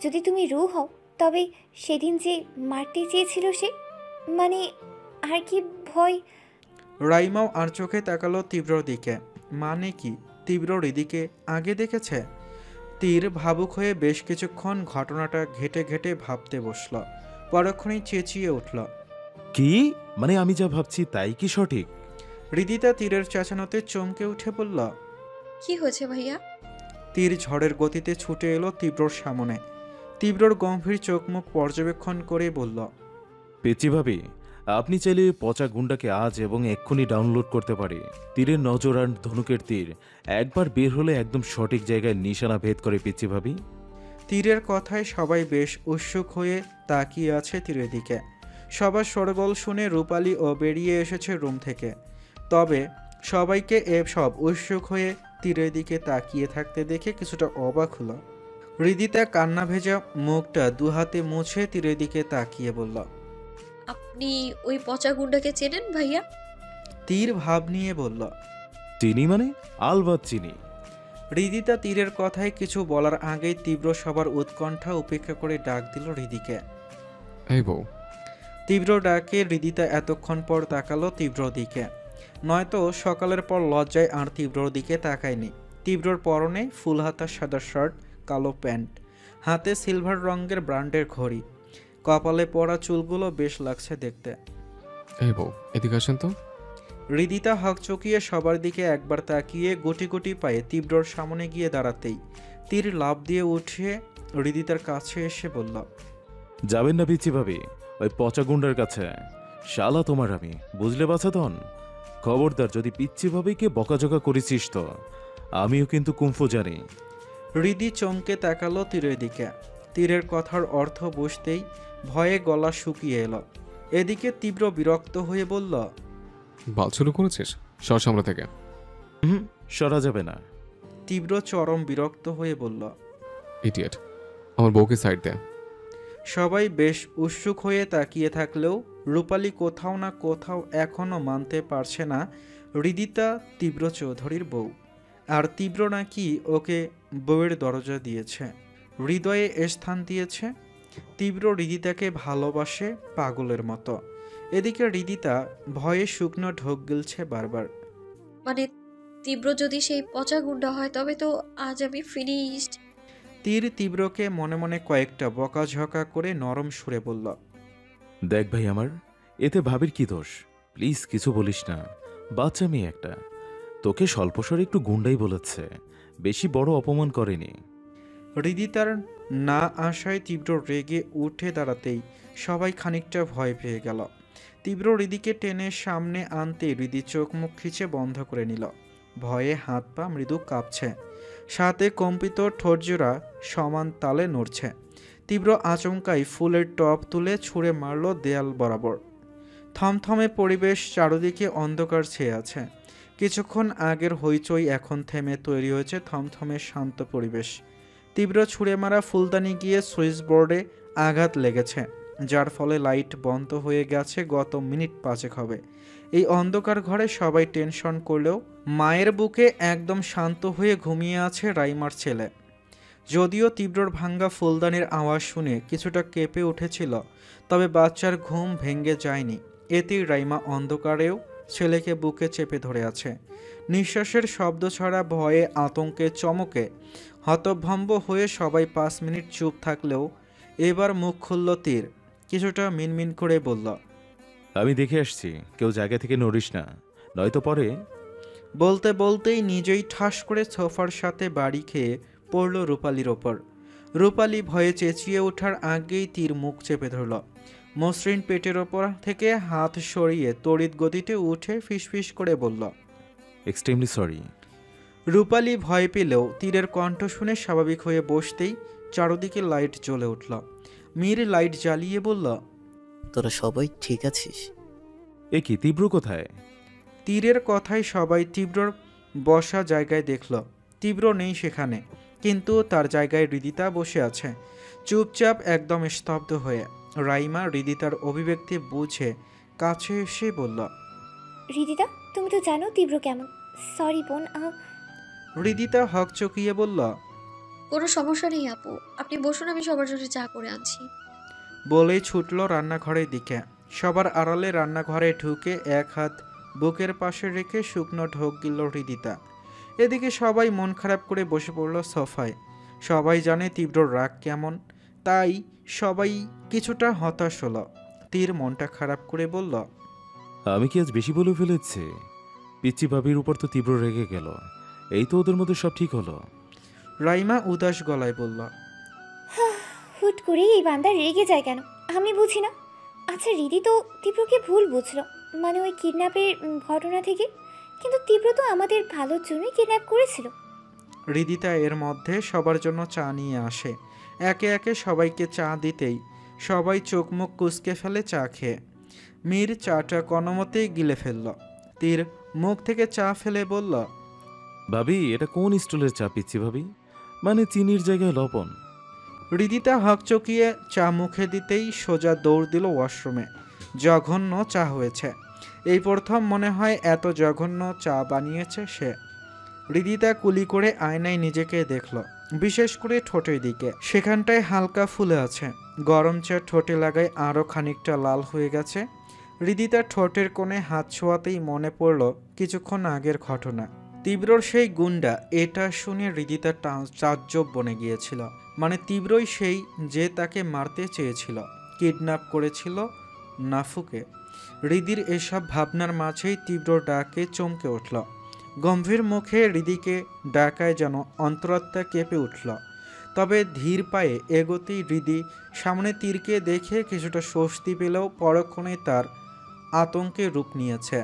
যদি তুমি রু হও তবে সেদিন যে মারতে চেয়েছিল সে, মানে আর কি ভয়। রাইমাও আর চোখে তাকালো তীব্রর দিকে। মানে কি তীব্র হৃদিকে আগে দেখেছে? তীর ভাবুক হয়ে বেশ কিছুক্ষণ ঘটনাটা ঘেটে ঘেটে ভাবতে বসল। পরক্ষণেই চেঁচিয়ে উঠল, কি? মানে আমি যা ভাবছি তাই কি সঠিক? হৃদিতা তীরের চেঁচানোতে চমকে উঠে বলল। কি হয়েছে ভাইয়া? তীর ঝড়ের গতিতে ছুটে এলো তীব্রর সামনে। তীব্রর গম্ভীর চোখ মুখ পর্যবেক্ষণ করে বলল, পেচি ভাবি, আপনি চাইলে পচা গুন্ডাকে আজ এবং এক্ষুনি ডাউনলোড করতে পারি। তীরের নজর আর ধনুকের তীর একবার বের হলে একদম সঠিক জায়গায় নিশানা ভেদ করে পেচি ভাবি। তীরের কথায় সবাই বেশ উৎসুক হয়ে তাকিয়ে আছে তীরের দিকে। সবার শোরগোল শুনে রূপালী ও বেরিয়ে এসেছে রুম থেকে। তবে সবাইকে সব উৎসুক হয়ে তীরের দিকে তাকিয়ে থাকতে দেখে কিছুটা অবাক হলো। হৃদিতা কান্না ভেজা মুখটা দুহাতে মুছে তীরের দিকে তাকিয়ে বলল, আপনি ওই পচা গুন্ডাকে চেনেন ভাইয়া? তীর ভাব নিয়ে বলল, চিনি মানে? আলবাত চিনি। হৃদিতা তীরের কথায় কিছু বলার আগেই তীব্র সবার উৎকণ্ঠা উপেক্ষা করে ডাক দিল হৃদিকে। এই বউ। তীব্র ডাকে হৃদিতা এতক্ষণ পর তাকালো তীব্র দিকে। নয়তো সকালের পর লজ্জায় আর তীব্রর দিকে তাকায়নি। তীব্রর পরনে ফুল হাতা সাদা শার্ট, কালো প্যান্ট, হাতে সিলভার রঙের ব্র্যান্ডের ঘড়ি, কপালে পড়া চুলগুলো বেশ লাগছে দেখতে। এই বউ, এদিকে আসেন তো। হৃদিতা হকচকিয়ে সবার দিকে একবার তাকিয়ে গুটি গুটি পায়ে তীব্রর সামনে গিয়ে দাঁড়াতেই তীর লাফ দিয়ে উঠে হৃদিতার কাছে এসে বলল, যাবেন না পিচি ভাবি ওই পচা গুন্ডার কাছে। শালা তোমার আমি, বুঝলে বাছাধন? খবরদার যদি পিচ্ছি ভাবিকে বকাঝকা করেছিস তো আমিও কিন্তু কুম্ফু জানি। হৃদি চমকে তাকালো তীরের দিকে। তীরের কথার অর্থ বুঝতেই ভয়ে গলা শুকিয়ে এলো। এদিকে তীব্র বিরক্ত হয়ে বলল, বাল শুরু করেছিস? সর সামনে থেকে। সরা যাবে না। তীব্র চরম বিরক্ত হয়ে বলল, ইডিয়েট, আমার বউকে সাইড দে। সবাই বেশ উৎসুক হয়ে তাকিয়ে থাকলেও রূপালী কোথাও না কোথাও এখনও মানতে পারছে না হৃদিতা তীব্র চৌধুরীর বউ। আর তীব্র নাকি ওকে বউয়ের দরজা দিয়েছে, হৃদয়ে স্থান দিয়েছে। তীব্র হৃদিতাকে ভালোবাসে পাগলের মতো। এদিকে হৃদিতা ভয়ে শুকনো ঢোক গিলছে বারবার। মানে তীব্র যদি সেই পচা গুন্ডা হয় তবে তো আজ আমি ফিনিশড। তীর তীব্রকে মনে মনে কয়েকটা বকাঝকা করে নরম সুরে বলল, দেখ ভাই আমার, এতে ভাবির কি দোষ? প্লিজ কিছু বলিস না, বাচ্চা মেয়ে একটা। তোকে স্বল্পস্বরে একটু গুন্ডাই বলেছে, বেশি বড় অপমান করেনি। হৃদিতার না আসায় তীব্র রেগে উঠে দাঁড়াতেই সবাই খানিকটা ভয় পেয়ে গেল। তীব্র হৃদিকে টেনে সামনে আনতে হৃদি চোখ মুখ খিচে বন্ধ করে নিল। ভয়ে হাত পা মৃদু কাঁপছে, সাথে কম্পিত ঠোঁটজোড়া সমান তালে নড়ছে। তীব্র আচমকাই ফুলের টপ তুলে ছুঁড়ে মারল দেয়াল বরাবর। থমথমে পরিবেশ, চারদিকে অন্ধকার ছেয়ে আছে। কিছুক্ষণ আগের হইচই এখন থেমে তৈরি হয়েছে থমথমে শান্ত পরিবেশ। তীব্র ছুঁড়ে মারা ফুলদানি গিয়ে সুইচ বোর্ডে আঘাত লেগেছে, যার ফলে লাইট বন্ধ হয়ে গেছে গত মিনিট 5 হবে। এই অন্ধকার ঘরে সবাই টেনশন করলেও মায়ের বুকে একদম শান্ত হয়ে ঘুমিয়ে আছে রাইমার ছেলে। যদিও তীব্রর ভাঙ্গা ফুলদানির আওয়াজ শুনে কিছুটা কেঁপে উঠেছিল, তবে বাচ্চার ঘুম ভেঙে যায়নি। এতেই রাইমা অন্ধকারেও ছেলেকে বুকে চেপে ধরে আছে। নিঃশ্বাসের শব্দ ছাড়া ভয়ে আতঙ্কে চমকে হতভম্ব হয়ে সবাই 5 মিনিট চুপ থাকলেও এবার মুখ খুলল তীর। কিছুটা মিনমিন করে বলল, আমি দেখে আসছি, কেউ জায়গা থেকে নড়িস না, নয়তো পরে। বলতে বলতেই নিজেই ঠাস করে সোফার সাথে বাড়ি খেয়ে পড়ল রূপালীর ওপর। রূপালী ভয়ে চেঁচিয়ে ওঠার আগেই তীর মুখ চেপে ধরল। মসৃণ পেটের ওপর থেকে হাত সরিয়ে তড়িৎ গতিতে উঠে ফিসফিস করে বলল, এক্সট্রিমলি সরি। রূপালী ভয় পেলেও তীরের কণ্ঠ শুনে স্বাভাবিক হয়ে বসতেই চারদিকে লাইট জ্বলে উঠল। মীর লাইট জ্বালিয়ে বলল, তোরা সবাই ঠিক আছিস? এ কি, তীব্র কোথায়? তীরের কথায় সবাই তীব্রর বসা জায়গায় দেখল। তীব্র নেই সেখানে, কিন্তু তার জায়গায় হৃদিতা বসে আছে, চুপচাপ, একদম স্তব্ধ হয়ে। রাইমা হৃদিতার অভিব্যক্তি বুঝে কাছে এসে বলল, হৃদিতা, তুমি তো জানো তীব্র কেমন। সরি বোন। হৃদিতা হকচকিয়ে বলল। কোনো সমস্যা নেই আপু, আপনি বসুন, আমি সবার জন্য চা করে আনছি। বলেই ছুটল রান্নাঘরের দিকে। সবার আড়ালে রান্নাঘরে ঢুকে এক হাত বুকের পাশে রেখে শুকনো ঢোক গিলল হৃদিতা। এদিকে সবাই মন খারাপ করে বসে পড়ল সোফায়। সবাই জানে তীব্র রাগ কেমন, তাই সবাই কিছুটা হতাশ হলো। তীর মনটা খারাপ করে বলল। আমি কি আজ বেশি বলে ফেলেছি? পিচ্চি ভাবির উপর তো তীব্র রেগে গেল। এই তো ওদের মধ্যে সব ঠিক হলো। রাইমা উদাস গলায় বলল। হুট করে এই বান্দা রেগে যায় কেন আমি বুঝি না। আচ্ছা রিদি তো তীব্রকে ভুল বুঝলো, মানে ওই কিডন্যাপের ঘটনা থেকে। কিন্তু তীব্র তো আমাদের ভালোর জন্যই কিডন্যাপ করেছিল। হৃদিতা এর মধ্যে সবার জন্য চা নিয়ে আসে। একে একে সবাইকে চা দিতেই সবাই চোখ মুখ কুঁচকে ফেলে চা খেয়ে। মীর চাটা কোনোমতেই গিলে ফেলল। তীর মুখ থেকে চা ফেলে বলল। ভাবি, এটা কোন স্টলের চা পিচ্ছি ভাবি? মানে চিনির জায়গায় লবণ। হৃদিতা হকচকিয়ে চা মুখে দিতেই সোজা দৌড় দিল ওয়াশরুমে। জঘন্য চা হয়েছে। এই প্রথম মনে হয় এত জঘন্য চা বানিয়েছে সে। হৃদিতা কুলি করে আয়নায় নিজেকে দেখল, বিশেষ করে ঠোঁটের দিকে। সেখানটায় হালকা ফুলে আছে। গরম চা ঠোঁটে লাগায় আরও খানিকটা লাল হয়ে গেছে। হৃদিতা ঠোঁটের কোণে হাত ছোঁয়াতেই মনে পড়ল কিছুক্ষণ আগের ঘটনা। তীব্রর সেই গুন্ডা, এটা শুনে হৃদিতা তাজ্জব বনে গিয়েছিল। মানে তীব্রই সেই যে তাকে মারতে চেয়েছিল, কিডন্যাপ করেছিল নাফুকে। হৃদির এসব ভাবনার মাঝেই তীব্র ডাকে চমকে উঠল। গম্ভীর মুখে হৃদিকে ডাকায় যেন অন্তরাত্মা কেঁপে উঠল। তবে ধীর পায়ে এগোতেই হৃদি সামনে তীরকে দেখে কিছুটা স্বস্তি পেলেও পরক্ষণে তার আতঙ্কে রূপ নিয়েছে।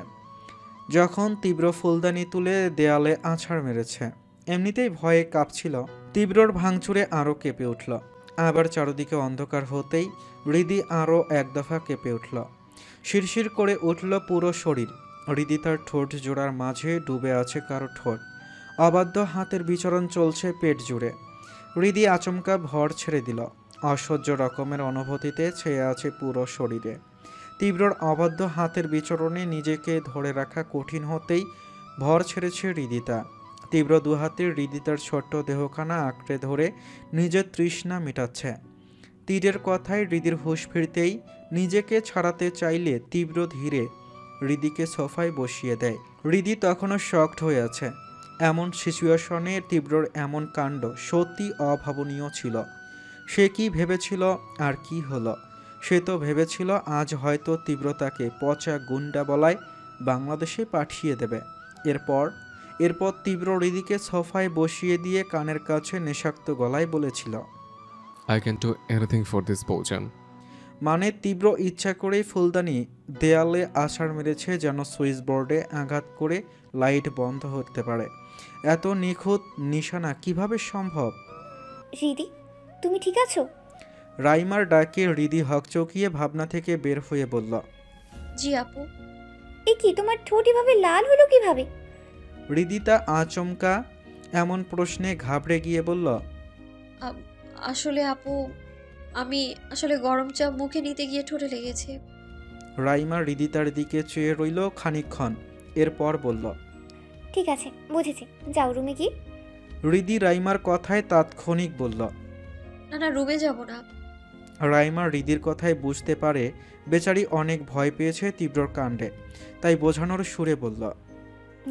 যখন তীব্র ফুলদানি তুলে দেয়ালে আছাড় মেরেছে, এমনিতেই ভয়ে কাঁপছিল। তীব্রর ভাঙচুরে আরও কেঁপে উঠল। আবার চারদিকে অন্ধকার হতেই হৃদি আরও এক দফা কেঁপে উঠল। শিরশির করে উঠল পুরো শরীর। হৃদি তার ঠোঁট জোড়ার মাঝে ডুবে আছে কারো ঠোঁট। অবাধ্য হাতের বিচরণ চলছে পেট জুড়ে। হৃদি আচমকা ভর ছেড়ে দিল। অসহ্য রকমের অনুভূতিতে ছেয়ে আছে পুরো শরীরে। তীব্রর অবাধ্য হাতের বিচরণে নিজেকে ধরে রাখা কঠিন হতেই ভর ছেড়েছে হৃদিতা। তীব্র দুহাতে হৃদিতার ছোট্ট দেহখানা আঁকড়ে ধরে নিজের তৃষ্ণা মেটাচ্ছে। তীরের কথায় হৃদির হুঁশ ফিরতেই নিজেকে ছাড়াতে চাইলে তীব্র ধীরে হৃদিকে সোফায় বসিয়ে দেয়। হৃদি তখনও শকড হয়ে আছে। এমন সিচুয়েশনে তীব্রর এমন কাণ্ড সত্যি অভাবনীয় ছিল। সে কি ভেবেছিল আর কি হলো? সে তো ভেবেছিল আজ হয়তো তীব্রতাকে পচা গুন্ডা বলায় বাংলাদেশে পাঠিয়ে দেবে। এরপর তীব্র হৃদিকে সোফায় বসিয়ে দিয়ে কানের কাছে নেশাক্ত গলায় বলেছিল, I can do anything for this বৌজান। মানে তীব্র ইচ্ছা করেই ফুলদানি দেয়ালে আছাড় মেরেছে যেন সুইচ বোর্ডে আঘাত করে লাইট বন্ধ হতে পারে। এত নিখুঁত নিশানা কিভাবে সম্ভব? রিদি, তুমি ঠিক আছো? রাইমার ডাকে হৃদি হকচকিয়ে ভাবনা থেকে বের হয়ে বলল। জি আপু। এ কি, তোমার ঠোঁট এভাবে লাল হলো কিভাবে? হৃদিতা আচমকা এমন প্রশ্নে ঘাবড়ে গিয়ে বলল, আসলে আপু, আমি আসলে গরম চা মুখে নিতে গিয়ে ঠোঁটে লেগেছে। রাইমা হৃদিতার দিকে চেয়ে রইল খানিকক্ষণ, এরপর বলল, ঠিক আছে, বুঝেছি, যাও রুমে গিয়ে। হৃদি রাইমার কথায় তাৎক্ষণিক বলল। না না, রুমে যাব না। রাইমা হৃদির কথায় বুঝতে পারে বেচারি অনেক ভয় পেয়েছে তীব্রর কাণ্ডে, তাই বোঝানোর সুরে বলল,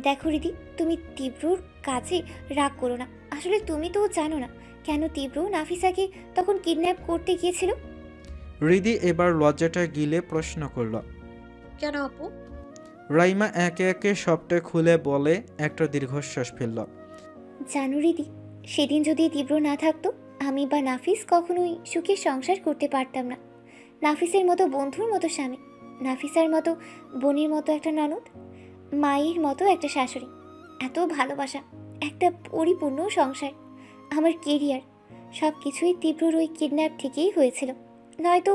দেখো রিদি, তুমি তীব্রর কাজে রাগ করো না। আসলে তুমি তো জানো না কেন তীব্র নাফিসাকে তখন কিডন্যাপ করতে গিয়েছিল। হৃদি এবার লজ্জাটা গিলে প্রশ্ন করল। কেন আপু? রাইমা একে একে সবটা খুলে বলে একটা দীর্ঘশ্বাস ফেলল। জানো রিদি, সেদিন যদি তীব্র না থাকতো, আমি বা নাফিস কখনোই সুখে সংসার করতে পারতাম না। নাফিসের মতো বন্ধুর মতো স্বামী, নাফিসার মতো বোনের মতো একটা ননদ, মায়ের মতো একটা শাশুড়ি, এত ভালোবাসা, একটা পরিপূর্ণ সংসার, আমার কেরিয়ার, সব কিছুই তীব্রর ওই কিডন্যাপ থেকেই হয়েছিল। নয়তো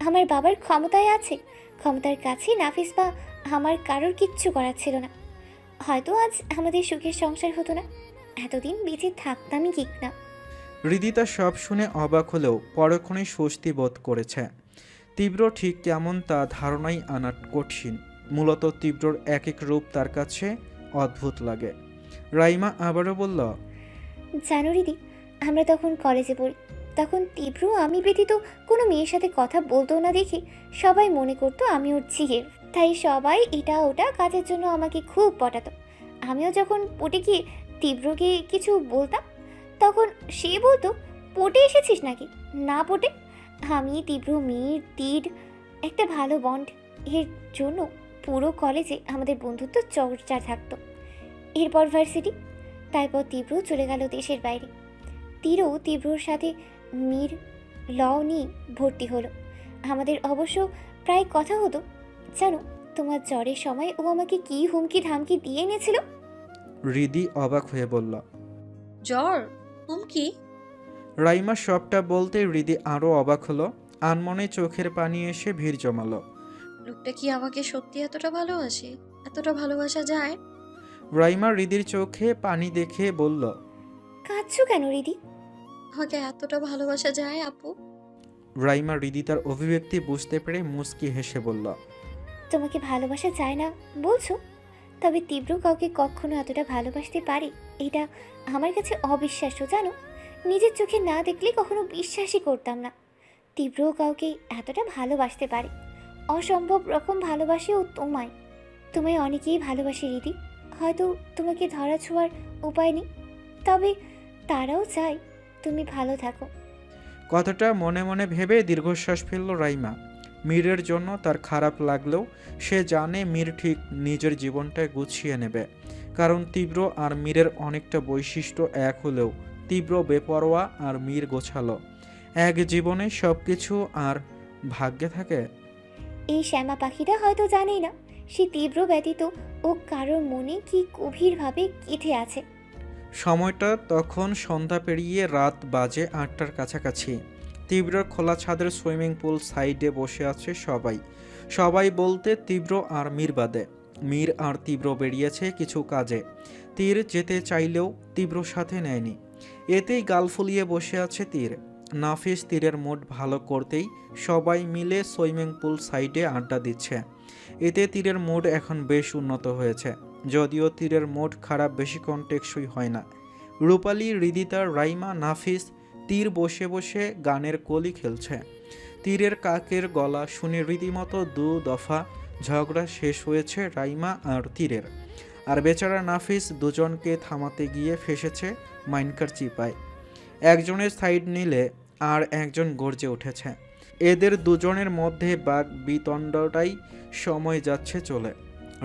আমার বাবার ক্ষমতায় আছে, ক্ষমতার কাছে নাফিস বা আমার কারোর কিচ্ছু করার ছিল না। হয়তো আজ আমাদের সুখের সংসার হতো না, এতদিন বেঁচে থাকতামই ঠিক না। হৃদিতা সব শুনে অবাক হলেও পরক্ষণেই স্বস্তি বোধ করেছে। তীব্র ঠিক কেমন তা ধারণাই আনা কঠিন। মূলত তীব্রর এক এক রূপ তার কাছে অদ্ভুত লাগে। রাইমা আবারও বলল, জানো রিদি, আমরা তখন কলেজে পড়ি। তখন তীব্র আমি ব্যতীত কোনো মেয়ের সাথে কথা বলতো না দেখে সবাই মনে করতো আমি ওর ছিগের। তাই সবাই এটা ওটা কাজের জন্য আমাকে খুব পটাতো। আমিও যখন পটে গিয়ে তীব্রকে কিছু বলতাম, তখন সে বলতো, পটে এসেছিস নাকি? না পটে। আমি তীব্র মীর তীর একটা ভালো বন্ড, এর জন্য পুরো কলেজে আমাদের বন্ধুত্ব চর্চা থাকতো। এরপর ভার্সিটি, তারপর তীব্র চলে গেল দেশের বাইরে। তীব্রর সাথে মীর ল নিয়ে ভর্তি হলো। আমাদের অবশ্য প্রায় কথা হতো। জানো, তোমার জ্বরের সময় ও আমাকে কি হুমকি ধামকি দিয়ে এনেছিল। রিদি অবাক হয়ে বলল। জ্বর? হুমকি? রাইমা সবটা বলতে রিদি আরও অবাক হলো। আনমনে চোখের পানি এসে ভিড় জমালো। লোকটা কি আমাকে সত্যি এতটা ভালোবাসে? এতটা ভালোবাসা যায়? রাইমা রিদির চোখে পানি দেখে বলল, কাঁদছো কেন রিদি? আমাকে এতটা ভালোবাসা যায় আপু? রাইমা রিদি তার অভিব্যক্তি বুঝতে পেরে মুচকি হেসে বলল, তোমাকে ভালোবাসা যায় না বলছো? তবে তীব্র কাউকে কখনো এতটা ভালোবাসতে পারে এটা আমার কাছে অবিশ্বাস্য। জানো, নিজের চোখে না দেখলে কখনো বিশ্বাসই করতাম না তীব্র কাউকে এতটা ভালোবাসতে পারে। অসম্ভব রকম ভালোবাসেও তোমায়। তোমায় অনেকেই ভালোবাসে রিদি, হয়তো তোমাকে ধরা ছোঁয়ার উপায় নেই, তবে তারাও চায় তুমি ভালো থাকো। কথাটা মনে মনে ভেবে দীর্ঘশ্বাস ফেলল রাইমা। মীরের জন্য তার খারাপ লাগলেও সে জানে মীর ঠিক নিজের জীবনটা গুছিয়ে নেবে। কারণ তীব্র আর মীরের অনেকটা বৈশিষ্ট্য এক হলেও তীব্র বেপরোয়া আর মীর গোছালো। এক জীবনে সব কিছু আর ভাগ্যে থাকে। এই শ্যামা পাখিটা হয়তো জানেই না সে তীব্র ব্যতীত ও কারোর মনে কি গভীরভাবে গেঁথে আছে। সময়টা তখন সন্ধ্যা পেরিয়ে রাত বাজে 8টার কাছাকাছি। তীব্রর খোলা ছাদের সুইমিং পুল সাইডে বসে আছে সবাই। সবাই বলতে তীব্র আর মীর বাদে। মীর আর তীব্র বেরিয়েছে কিছু কাজে। তীর যেতে চাইলেও তীব্র সাথে নেয়নি। এতেই গাল ফুলিয়ে বসে আছে তীর। নাফিস তীরের মুড ভালো করতেই সবাই মিলে সুইমিং পুল সাইডে আড্ডা দিচ্ছে। এতে তীরের মুড এখন বেশ উন্নত হয়েছে, যদিও তীরের মুড খারাপ বেশিক্ষণ টেকসই হয় না। রূপালী, হৃদিতা, রাইমা, নাফিস তীর বসে বসে গানের কলি খেলছে। তীরের কাকের গলা শুনে রীতিমতো দু দফা ঝগড়া শেষ হয়েছে রাইমা আর তীরের। আর বেচারা নাফিস দুজনকে থামাতে গিয়ে ফেসেছে মাইনকার চিপায়। একজনের সাইড নিলে আর একজন গর্জে উঠেছে। এদের দুজনের মধ্যে বাক বিতণ্ডাটাই সময় যাচ্ছে চলে।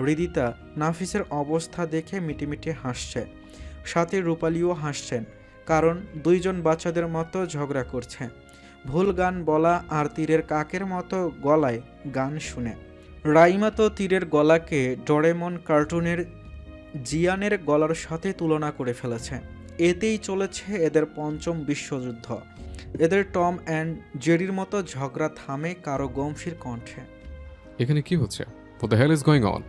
হৃদিতা নাফিসের অবস্থা দেখে মিটিমিটি হাসছে, সাথে রূপালীও হাসছেন, কারণ দুইজন বাচ্চাদের মতো ঝগড়া করছে। ভুল গান বলা আর তীরের কাকের মতো গলায় গান শুনে। রাইমা তো তীরের গলাকে ডোরেমন কার্টুনের জিয়ানের গলার সাথে তুলনা করে ফেলেছে। এতেই চলেছে এদের পঞ্চম বিশ্বযুদ্ধ। এদের টম অ্যান্ড জেরির মতো ঝগড়া থামে কারো গম্ভীর কণ্ঠে। এখানে কি হচ্ছে? What the hell is going on?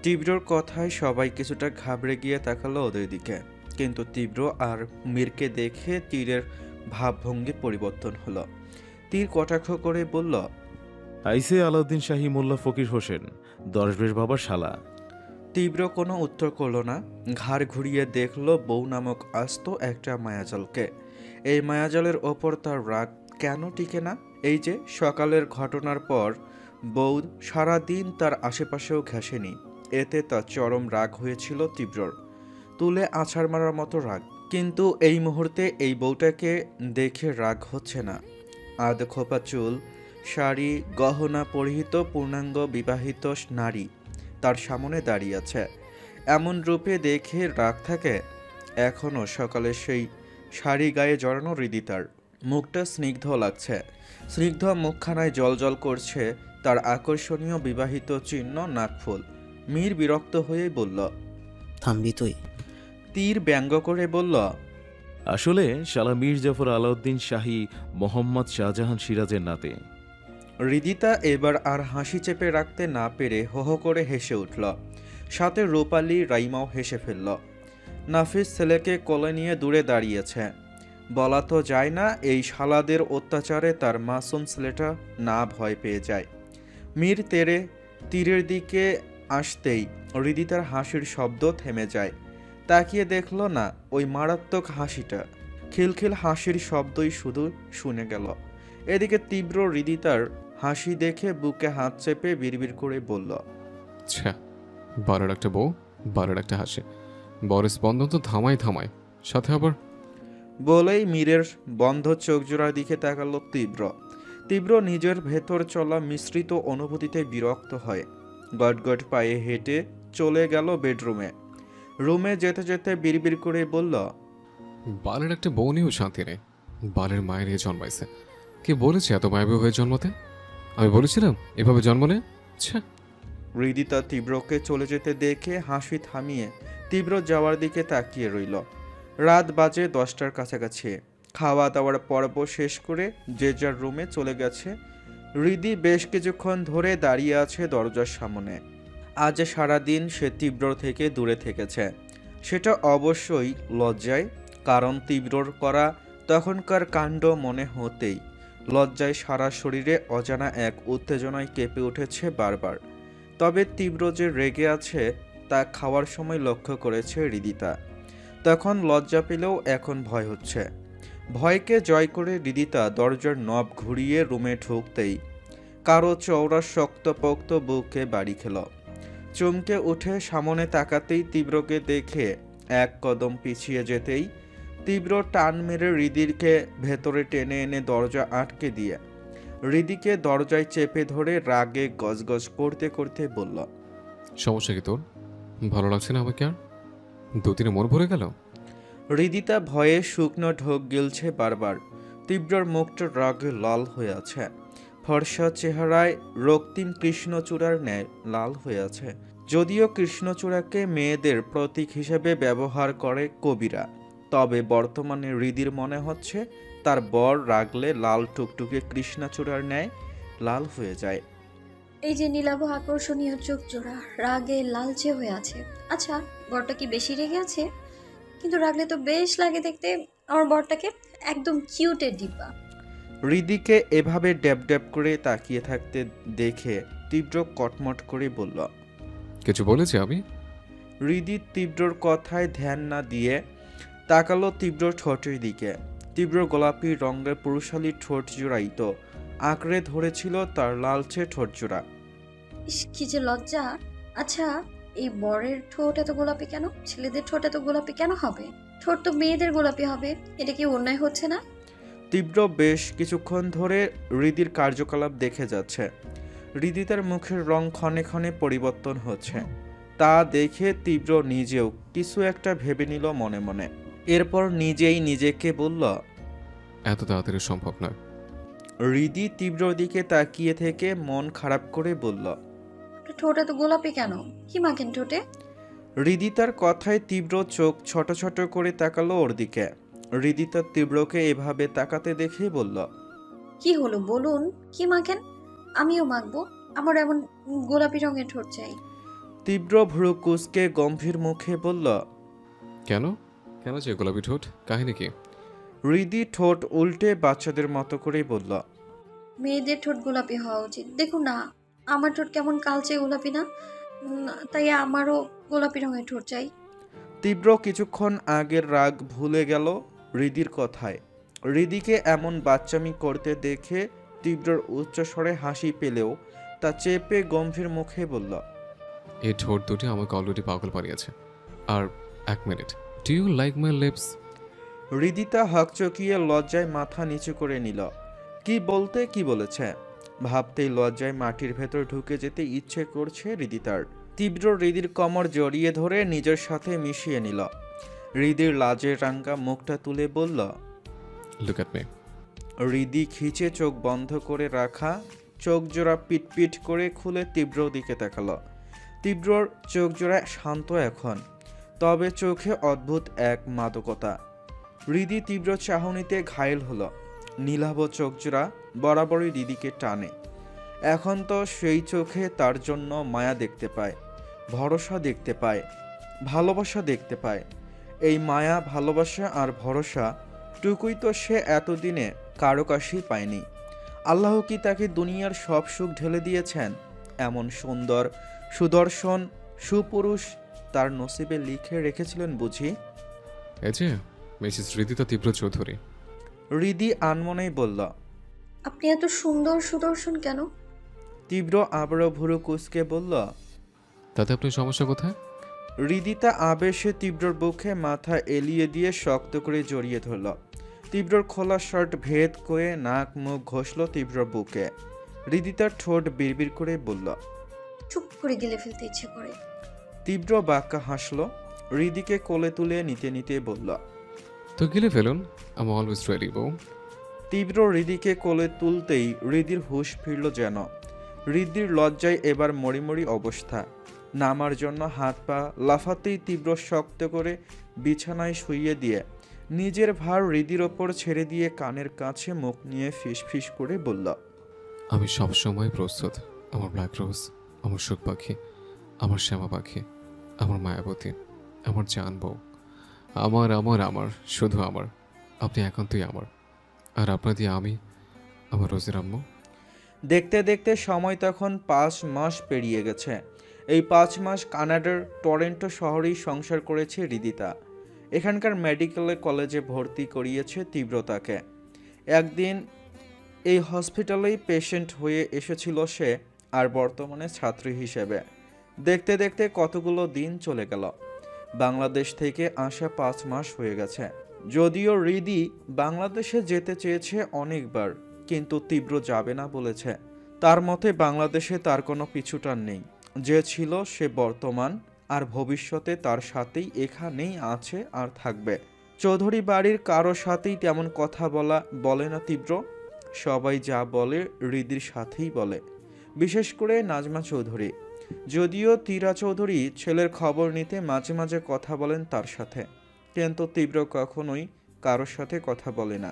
তীব্রর কথায় সবাই কিছুটা ঘাবড়ে গিয়ে তাকালো ওদের দিকে, কিন্তু তীব্র আর মীরকে দেখে তীরের ভাবভঙ্গি পরিবর্তন হলো। তীর কটাক্ষ করে বলল, আইসে আলাউদ্দিন শাহী মোল্লা ফকির হোসেন, দরবেশ বাবার শালা। তীব্র কোনো উত্তর করল না। ঘাড় ঘুরিয়ে দেখল বউ নামক আস্ত একটা মায়াজালকে। এই মায়াজালের ওপর তার রাগ কেন টিকে না? এই যে সকালের ঘটনার পর বউ সারাদিন তার আশেপাশেও ঘেঁষেনি। এতে তার চরম রাগ হয়েছিল তীব্রর, তুলে আছাড় মারার মতো রাগ। কিন্তু এই মুহূর্তে এই বউটাকে দেখে রাগ হচ্ছে না। আধ খোপা চুল, শাড়ি, গহনা পরিহিত পূর্ণাঙ্গ বিবাহিত নারী তার সামনে দাঁড়িয়ে আছে। এমন রূপে দেখে রাগ থাকে? এখনও সকালে সেই শাড়ি গায়ে জড়ানো হৃদিতার মুখটা স্নিগ্ধ লাগছে। স্নিগ্ধ মুখখানায় জলজল করছে তার আকর্ষণীয় বিবাহিত চিহ্ন নাকফুল। মীর বিরক্ত হয়ে বলল, থামবি তুই? তীর ব্যঙ্গ করে বলল, আসলে শালা মীর জাফর আলাউদ্দিন শাহী মোহাম্মদ শাহজাহান সিরাজের নাতে। হৃদিতা এবার আর হাসি চেপে রাখতে না পেরে হো হো করে হেসে উঠল। সাথে রূপালী, রাইমাও হেসে ফেলল। নাফিস ছেলেকে কোলে নিয়ে দূরে দাঁড়িয়েছে। বলা তো যায় না এই শালাদের অত্যাচারে তার মাসুম ছেলেটা না ভয় পেয়ে যায়। মীর তীরের দিকে আসতেই হৃদিতার হাসির শব্দ থেমে যায়। তাকিয়ে দেখলো না ওই মারাত্মক হাসিটা। খিলখিল হাসির শব্দই শুধু শুনে গেল। এদিকে তীব্র হৃদিতার হাসি দেখে বুকে হাত চেপে বিড়বিড় করে বলল, ছ্যা, বারের একটা বউ, বারের একটা হাসি। বরের স্পন্দন তো থামাই থামায়, সাথে আবার বলেই মীরের বন্ধ চোখ জোড়ার দিকে তাকালো তীব্র। তীব্র নিজের ভেতর চলা মিশ্রিত অনুভূতিতে বিরক্ত হয়। গটগট পায়ে হেঁটে চলে গেল বেডরুমে। রুমে যেতে যেতে বিড়বিড় করে বলল, বালের একটা বউ নিয়েও শান্তি নেই। বালের মায়ের এ জন্মাইছে। কে বলেছে এত মায়াবী হয়ে জন্মাতে? আমি বলেছিলাম এভাবে জন্ম নে? ছ্যা। হৃদিতা তীব্রকে চলে যেতে দেখে হাসি থামিয়ে তীব্র যাওয়ার দিকে তাকিয়ে রইল। রাত বাজে 10টার কাছাকাছি। খাওয়া দাওয়ার পর্ব শেষ করে যে যার রুমে চলে গেছে। হৃদি বেশ কিছুক্ষণ ধরে দাঁড়িয়ে আছে দরজার সামনে। আজ সারাদিন সে তীব্র থেকে দূরে থেকেছে। সেটা অবশ্যই লজ্জায়, কারণ তীব্রর করা তখনকার কাণ্ড মনে হতেই লজ্জায় সারা শরীরে অজানা এক উত্তেজনায় কেঁপে উঠেছে বারবার। তবে তীব্র যে রেগে আছে তা খাওয়ার সময় লক্ষ্য করেছে হৃদিতা। তখন লজ্জা পেলেও এখন ভয় হচ্ছে। ভয়কে জয় করে হৃদিতা দরজার নব ঘুরিয়ে রুমে ঢুকতেই কারো চওড়া শক্তপোক্ত বুকে বাড়ি খেল। চমকে উঠে সামনে তাকাতেই তীব্রকে দেখে এক কদম পিছিয়ে যেতেই তীব্র টান মেরে হৃদিরকে ভেতরে টেনে এনে দরজা আটকে দিয়ে হৃদিকে দরজায় চেপে ধরে রাগে গজগজ করতে করতে বলল, সমস্যা কি তোর? ভালো লাগছে না আমাকে আর? দুদিনে মন ভরে গেল? হৃদিতা ভয়ে শুকনো ঢোক গিলছে বারবার। তীব্রর মুখটা রাগে লাল হয়ে আছে। ফর্সা চেহারায় রক্তিম কৃষ্ণচূড়ার ন্যায় লাল হয়ে আছে। যদিও কৃষ্ণচূড়াকে মেয়েদের প্রতীক হিসেবে ব্যবহার করে কবিরা, তবে বর্তমানে হৃদির মনে হচ্ছে তার বর রাগলে লাল টুকটুকে কৃষ্ণচূড়ার ন্যায় লাল হয়ে যায়। এই যে নীলাভ আকর্ষণীয় চোখ জোড়া রাগে লালচে হয়ে আছে। আচ্ছা, বরটা কি বেশি রেগে আছে? কিন্তু রাগলে তো বেশ লাগে দেখতে আমার বরটাকে, একদম কিউটের ডিব্বা। হৃদিকে এভাবে ড্যাব ড্যাব করে তাকিয়ে থাকতে দেখে তীব্র কটমট করে বলল, কিছু বলেছি আমি? হৃদি তীব্রর কথায় ধ্যান না দিয়ে তাকালো তীব্র ঠোঁটের দিকে। তীব্র গোলাপি রঙের পুরুষালী ঠোঁট জোড়াই তো আঁকড়ে ধরেছিল তার লালচে ঠোঁট জোড়া। ইস, কি যে লজ্জা। আচ্ছা, এই বরের ঠোঁট এত গোলাপি কেন? ছেলেদের ঠোঁট এত গোলাপি কেন হবে? ঠোঁট তো মেয়েদের গোলাপি হবে। এটা কি অন্যায় হচ্ছে না? তীব্র বেশ কিছুক্ষণ ধরে হৃদির কার্যকলাপ দেখে যাচ্ছে। হৃদি তার মুখের রং ক্ষণে ক্ষণে পরিবর্তন হচ্ছে। তা দেখে তীব্র নিজেও কিছু একটা ভেবে নিল মনে মনে। এরপর নিজেই নিজেকে বলল, এত তাড়াতাড়ি সম্ভব নয়। হৃদি তীব্রর দিকে তাকিয়ে থেকে মন খারাপ করে বলল, ঠোঁট এত গোলাপি কেন? কি মাখেন ঠোঁটে? হৃদি তার কথায় তীব্র চোখ ছোট ছোট করে তাকালো ওর দিকে। হৃদি তার তীব্রকে এভাবে তাকাতে দেখেই বলল, কি হলো বলুন, কি মাখেন? আমিও মাখবো। আমার এমন গোলাপি রঙের ঠোঁট চাই। তীব্র ভ্রু কুঁচকে গম্ভীর মুখে বলল, কেন? কেন যে গোলাপি ঠোঁট? কাহিনী কি? হৃদি ঠোঁট উল্টে বাচ্চাদের মতো করেই বলল, মেয়েদের ঠোঁট গোলাপি হওয়া উচিত। দেখুন না, আমার ঠোঁট কেমন কালচে গোলাপি না? তাই আমারও গোলাপি রঙের ঠোঁট চাই। তীব্র কিছুক্ষণ আগের রাগ ভুলে গেল হৃদির কথায়। হৃদিকে এমন বাচ্চামি করতে দেখে তীব্রর উচ্চস্বরে হাসি পেলেও তা চেপে গম্ভীর মুখে বলল, এই ঠোঁট দুটি আমাকে অলরেডি পাগল পারিয়েছে। আর এক minute, do you like my lips? Hridita হকচকিয়ে লজ্জায় মাথা নিচু করে নিল। কি বলতে কি বলেছে ভাবতেই লজ্জায় মাটির ভেতর ঢুকে যেতে ইচ্ছে করছে হৃদিতার। তীব্র হৃদির কোমর জড়িয়ে ধরে নিজের সাথে মিশিয়ে নিল। হৃদির লাজের রাঙ্গা মুখটা তুলে বলল, লুক অ্যাট মি। হৃদি খিচে চোখ বন্ধ করে রাখা চোখ জোড়া পিটপিট করে খুলে তীব্র দিকে তাকালো। তীব্রর চোখ জোড়া শান্ত এখন, তবে চোখে অদ্ভুত এক মাদকতা। হৃদি তীব্র চাহনিতে ঘায়েল হলো। নীলাভ চোখ জোড়া বরাবরই হৃদিকে টানে। এখন তো সেই চোখে তার জন্য মায়া দেখতে পায়, ভরসা দেখতে পায়, ভালোবাসা দেখতে পায়। এই মায়া, ভালোবাসা আর ভরসা টুকুই তো সে এতদিনে কারো কাছেই পায়নি। আল্লাহ কি তাকে দুনিয়ার সব সুখ ঢেলে দিয়েছেন? এমন সুন্দর, সুদর্শন, সুপুরুষ তার নসিবে লিখে রেখেছিলেন বুঝি? এই যে মিসেস হৃদিতা তীব্র চৌধুরী। হৃদি আনমনেই বলল। আপনি এত সুন্দর সুদর্শন কেন? তীব্র আবারও ভুরু কুঁচকে বলল। তাতে আপনার সমস্যা কোথায়? হৃদিতা আবেশে তীব্রর বুকে মাথা এলিয়ে দিয়ে শক্ত করে জড়িয়ে ধরল। তীব্রর খোলা শার্ট ভেদ করে নাক মুখ ঘষল তীব্রর বুকে। হৃদিতার ঠোঁট বিড়বিড় করে বলল। চুপ করে গিলে ফেলতে ইচ্ছে করে। তীব্র বাক্কা হাসল। হৃদিকে কোলে তুলে নিতে নিতে বলল। তো গিলে ফেলুন, আই অলওয়েজ রেডি বউ। তীব্র হৃদিকে কোলে তুলতেই হৃদির হুঁশ ফিরল যেন। হৃদির লজ্জায় এবার মরিমরি অবস্থা। নামার জন্য হাত পা লাফাতেই তীব্র শক্ত করে বিছানায় শুইয়ে দিয়ে নিজের ভার হৃদির ওপর ছেড়ে দিয়ে কানের কাছে মুখ নিয়ে ফিসফিস করে বলল। আমি সবসময় প্রস্তুত, আমার ব্ল্যাক রোজ, আমার সুখ পাখি, আমার শ্যামা পাখি, আমার মায়াবতী, আমার জান বউ, আমার আমার আমার শুধু আমার। আপনি একান্তই আমার, আর আপনার দিয়ে আমি আমার রোজের আম্মু। দেখতে দেখতে সময় তখন 5 মাস পেরিয়ে গেছে। এই 5 মাস কানাডার টরেন্টো শহরেই সংসার করেছে হৃদিতা। এখানকার মেডিকেল কলেজে ভর্তি করিয়েছে তীব্রতাকে। একদিন এই হসপিটালেই পেশেন্ট হয়ে এসেছিল সে, আর বর্তমানে ছাত্রী হিসেবে। দেখতে দেখতে কতগুলো দিন চলে গেল। বাংলাদেশ থেকে আসা 5 মাস হয়ে গেছে। যদিও হৃদি বাংলাদেশে যেতে চেয়েছে অনেকবার, কিন্তু তীব্র যাবে না বলেছে। তার মতে বাংলাদেশে তার কোনো পিছুটান নেই। যে ছিল সে বর্তমান, আর ভবিষ্যতে তার সাথেই এখানেই আছে আর থাকবে। চৌধুরী বাড়ির কারো সাথেই তেমন কথা বলে না তীব্র। সবাই যা বলে হৃদির সাথেই বলে, বিশেষ করে নাজমা চৌধুরী। যদিও তীরা চৌধুরী ছেলের খবর নিতে মাঝে মাঝে কথা বলেন তার সাথে, কিন্তু তীব্র কখনোই কারোর সাথে কথা বলে না।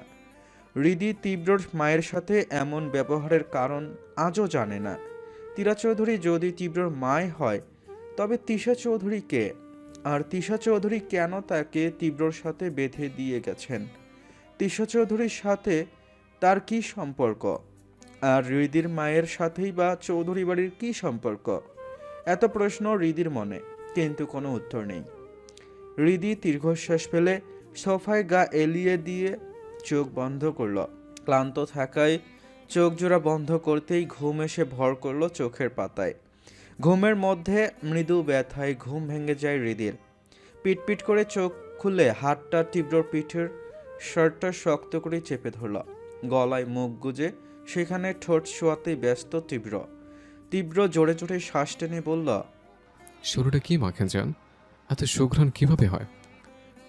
হৃদি তীব্রর মায়ের সাথে এমন ব্যবহারের কারণ আজও জানে না। তীরা চৌধুরী যদি তীব্রর মায় হয়, তবে তিশা চৌধুরী কে? আর তিশা চৌধুরী কেন তাকে তীব্রর সাথে বেঁধে দিয়ে গেছেন? তিশা চৌধুরীর সাথে তার কি সম্পর্ক? আর হৃদির মায়ের সাথেই বা চৌধুরী বাড়ির কি সম্পর্ক? এত প্রশ্ন হৃদির মনে, কিন্তু কোনো উত্তর নেই। হৃদি দীর্ঘশ্বাস ফেলে সোফায় গা এলিয়ে দিয়ে চোখ বন্ধ করল। ক্লান্ত থাকায় চোখ জোড়া বন্ধ করতেই ঘুম এসে ভর করলো চোখের পাতায়। ঘুমের মধ্যে মৃদু ব্যথায় ঘুম ভেঙে যায় হৃদির। পিটপিট করে চোখ খুলে হাতটা তীব্রর পিঠের শার্টটা শক্ত করে চেপে ধরল। গলায় মুখ গুজে সেখানে ঠোঁট ছোঁয়াতেই ব্যস্ত তীব্র। তীব্র জোরে জোরে শ্বাস টেনে বলল। শুরুটা কি মাখেন যান, এত সুঘ্রাণ কিভাবে হয়?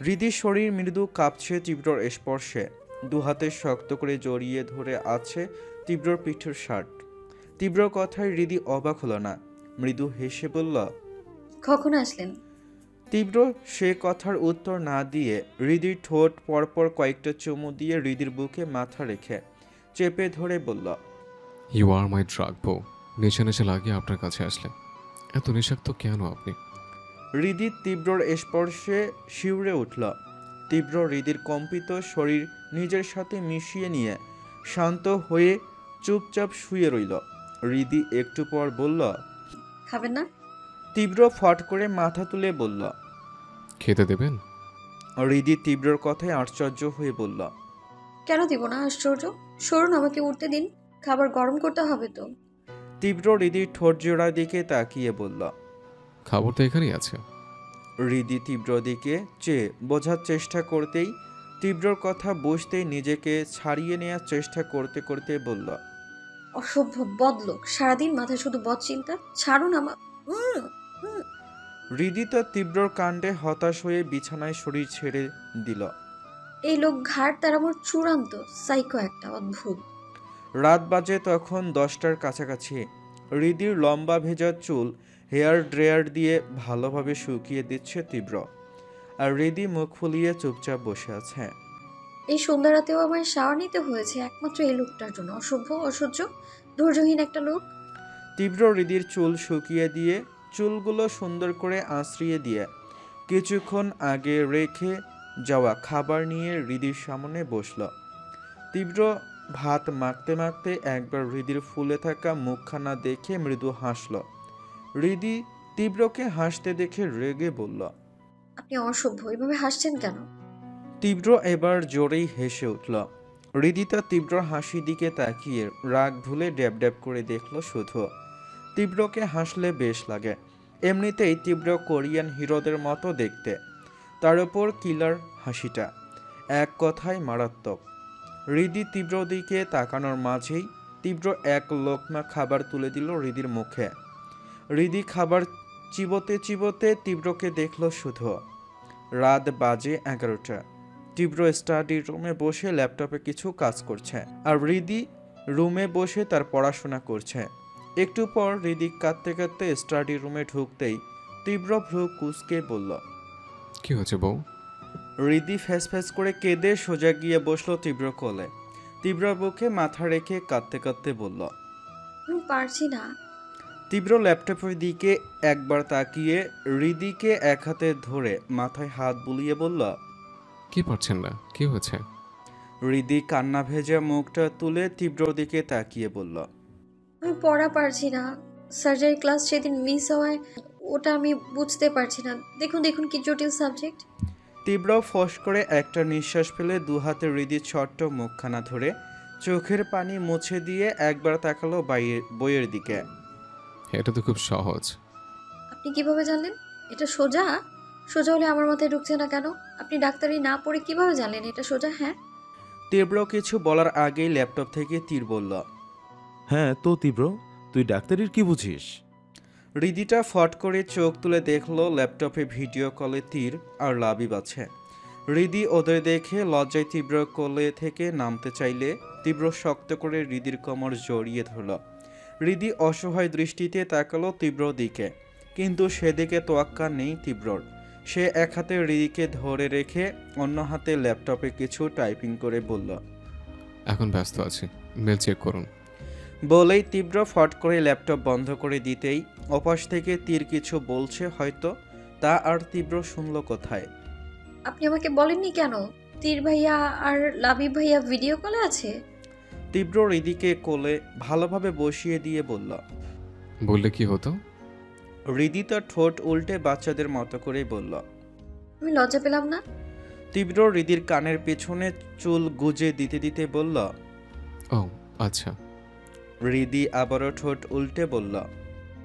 হৃদির শরীর মৃদু কাঁপছে তীব্রর স্পর্শে। দু হাতে শক্ত করে জড়িয়ে ধরে আছে তীব্রর পিঠের শার্ট। তীব্র কথায় হৃদি অবাক হলো না, মৃদু হেসে বলল। কখন আসলেন? তীব্র সে কথার উত্তর না দিয়ে হৃদির ঠোঁট পরপর কয়েকটা চুমু দিয়ে হৃদির বুকে মাথা রেখে চেপে ধরে বলল। ইউ আর মাই ড্রাগ বউ, নেশা নেশা লাগিয়ে আপনার কাছে আসলে। এত নেশাক্ত কেন আপনি? হৃদি তীব্রর স্পর্শে শিউরে উঠল। তীব্র হৃদির কম্পিত শরীর নিজের সাথে মিশিয়ে নিয়ে শান্ত হয়ে চুপচাপ শুয়ে রইল। হৃদি একটু পর বলল। খাবেন না? তীব্র ফট করে মাথা তুলে বলল। খেতে দেবেন? হৃদি তীব্রর কথায় আশ্চর্য হয়ে বলল। কেন দিব না? আশ্চর্য। সরুন, আমাকে উঠতে দিন, খাবার গরম করতে হবে তো। তীব্র হৃদির ঠোঁট জোড়ার দিকে তাকিয়ে বলল। খাবার তো এখানেই আছে। হৃদি তীব্র দিকে চেয়ে বোঝার চেষ্টা করতেই তীব্রর কথা বুঝতেই নিজেকে ছাড়িয়ে নেওয়ার চেষ্টা করতে করতে বলল। অসভ্য বদলোক, সারাদিন মাথায় শুধু বদ চিন্তা। ছাড়ুন আমার। হৃদি তার তীব্রর কাণ্ডে হতাশ হয়ে বিছানায় শরীর ছেড়ে দিল। এই লোক ঘাট তার আমার চূড়ান্ত সাইকো, একটা অদ্ভুত। রাত বাজে তখন 10টার কাছাকাছি। হৃদির লম্বা ভেজা চুল হেয়ার ড্রায়ার দিয়ে ভালোভাবে শুকিয়ে দিচ্ছে তীব্র, আর হৃদি মুখ ফুলিয়ে চুপচাপ বসে আছে। এই সন্ধ্যা রাতেও আমার শাওয়ার নিতে হয়েছে একমাত্র এই লোকটার জন্য। অসভ্য, অসহ্য, ধৈর্যহীন একটা লোক। তীব্র হৃদির চুল শুকিয়ে দিয়ে চুলগুলো সুন্দর করে আঁচড়িয়ে দিয়ে কিছুক্ষণ আগে রেখে যাওয়া খাবার নিয়ে হৃদির সামনে বসল। তীব্র ভাত মাখতে মাখতে একবার হৃদির ফুলে থাকা মুখখানা দেখে মৃদু হাসল। হৃদি তীব্রকে হাসতে দেখে রেগে বলল। আপনি অসভ্য, এভাবে হাসছেন কেন? তীব্র এবার জোরেই হেসে উঠল। হৃদিতা তীব্র হাসি দিকে তাকিয়ে রাগ ভুলে ড্যাব ড্যাব করে দেখল শুধু। তীব্রকে হাসলে বেশ লাগে, এমনিতেই তীব্র কোরিয়ান হিরোদের মতো দেখতে, তার উপর কিলার হাসিটা, এক কথায় মারাত্মক। হৃদি তীব্র দিকে তাকানোর মাঝেই তীব্র এক লোকমা খাবার তুলে দিল হৃদির মুখে। হৃদি খাবার চিবোতে চিবোতে তীব্রকে দেখল শুধু। রাত বাজে 11টা। তীব্র স্টাডি রুমে বসে ল্যাপটপে কিছু কাজ করছে, আর হৃদি রুমে বসে তার পড়াশোনা করছে। একটু পর হৃদি কাঁদতে কাঁদতে স্টাডি রুমে ঢুকতেই তীব্র ভ্রু কুঁচকে বলল। কি হচ্ছে বউ? হৃদি ফ্যাস ফ্যাস করে কেঁদে সোজা গিয়ে বসলো তীব্র কোলে। তীব্র বুকে মাথা রেখে কাঁদতে কাঁদতে বলল। আমি পারছি না। তীব্র ল্যাপটপের দিকে একবার তাকিয়ে হৃদিকে এক হাতে ধরে মাথায় হাত বুলিয়ে বলল। কি পারছেন না? কি হয়েছে? হৃদি কান্না ভেজা মুখটা তুলে তীব্র দিকে তাকিয়ে বলল। আমি পড়া পারছি না। সার্জারি ক্লাস সেদিন মিস হওয়ায় ওটা আমি বুঝতে পারছি না। দেখুন দেখুন কি জটিল সাবজেক্ট। তীব্র ফস করে একটা নিঃশ্বাস ফেলে দু হাতে হৃদির ছোট্ট মুখখানা ধরে চোখের পানি মুছে দিয়ে একবার তাকালো বইয়ের দিকে। এটা তো খুব সহজ। আপনি কিভাবে জানলেন? এটা সোজা? সোজা হলে আমার মাথায় ঢুকছে না কেন? আপনি ডাক্তারি না পড়ে কিভাবে জানলেন এটা সোজা? হ্যাঁ, তীব্র কিছু বলার আগেই ল্যাপটপ থেকে তীর বলল। হ্যাঁ তো তীব্র, তুই ডাক্তারির কি বুঝিস? হৃদিটা ফট করে চোখ তুলে দেখলো ল্যাপটপে ভিডিও কলে তীর আর লাবিব আছে। হৃদি ওদের দেখে লজ্জায় তীব্র কোলে থেকে নামতে চাইলে তীব্র শক্ত করে হৃদির কোমর জড়িয়ে ধরল। হৃদি অসহায় দৃষ্টিতে তাকালো তীব্র দিকে, কিন্তু সেদিকে তোয়াক্কা নেই তীব্রর। সে এক হাতে হৃদিকে ধরে রেখে অন্য হাতে ল্যাপটপে কিছু টাইপিং করে বলল। এখন ব্যস্ত আছি, মেল চেক করুন। বলেই তীব্র ফট করে ল্যাপটপ বন্ধ করে দিতেই অপাশ থেকে তীর কিছু বলছে হয়তো, তা আর তীব্র শুনল কোথায়। আপনি আমাকে বলেননি কেন তীর ভাইয়া আর লাবিব ভাইয়া ভিডিও কলে আছে? তীব্র হৃদিকে কোলে ভালোভাবে বসিয়ে দিয়ে বলল। বললে কি হতো? হৃদি তার ঠোঁট উল্টে বাচ্চাদের মতো করেই বলল। আমি লজ্জা পেলাম না। তীব্র হৃদির কানের পেছনে চুল গুজে দিতে দিতে বলল। ও আচ্ছা। হৃদি আবারও ঠোঁট উল্টে বলল।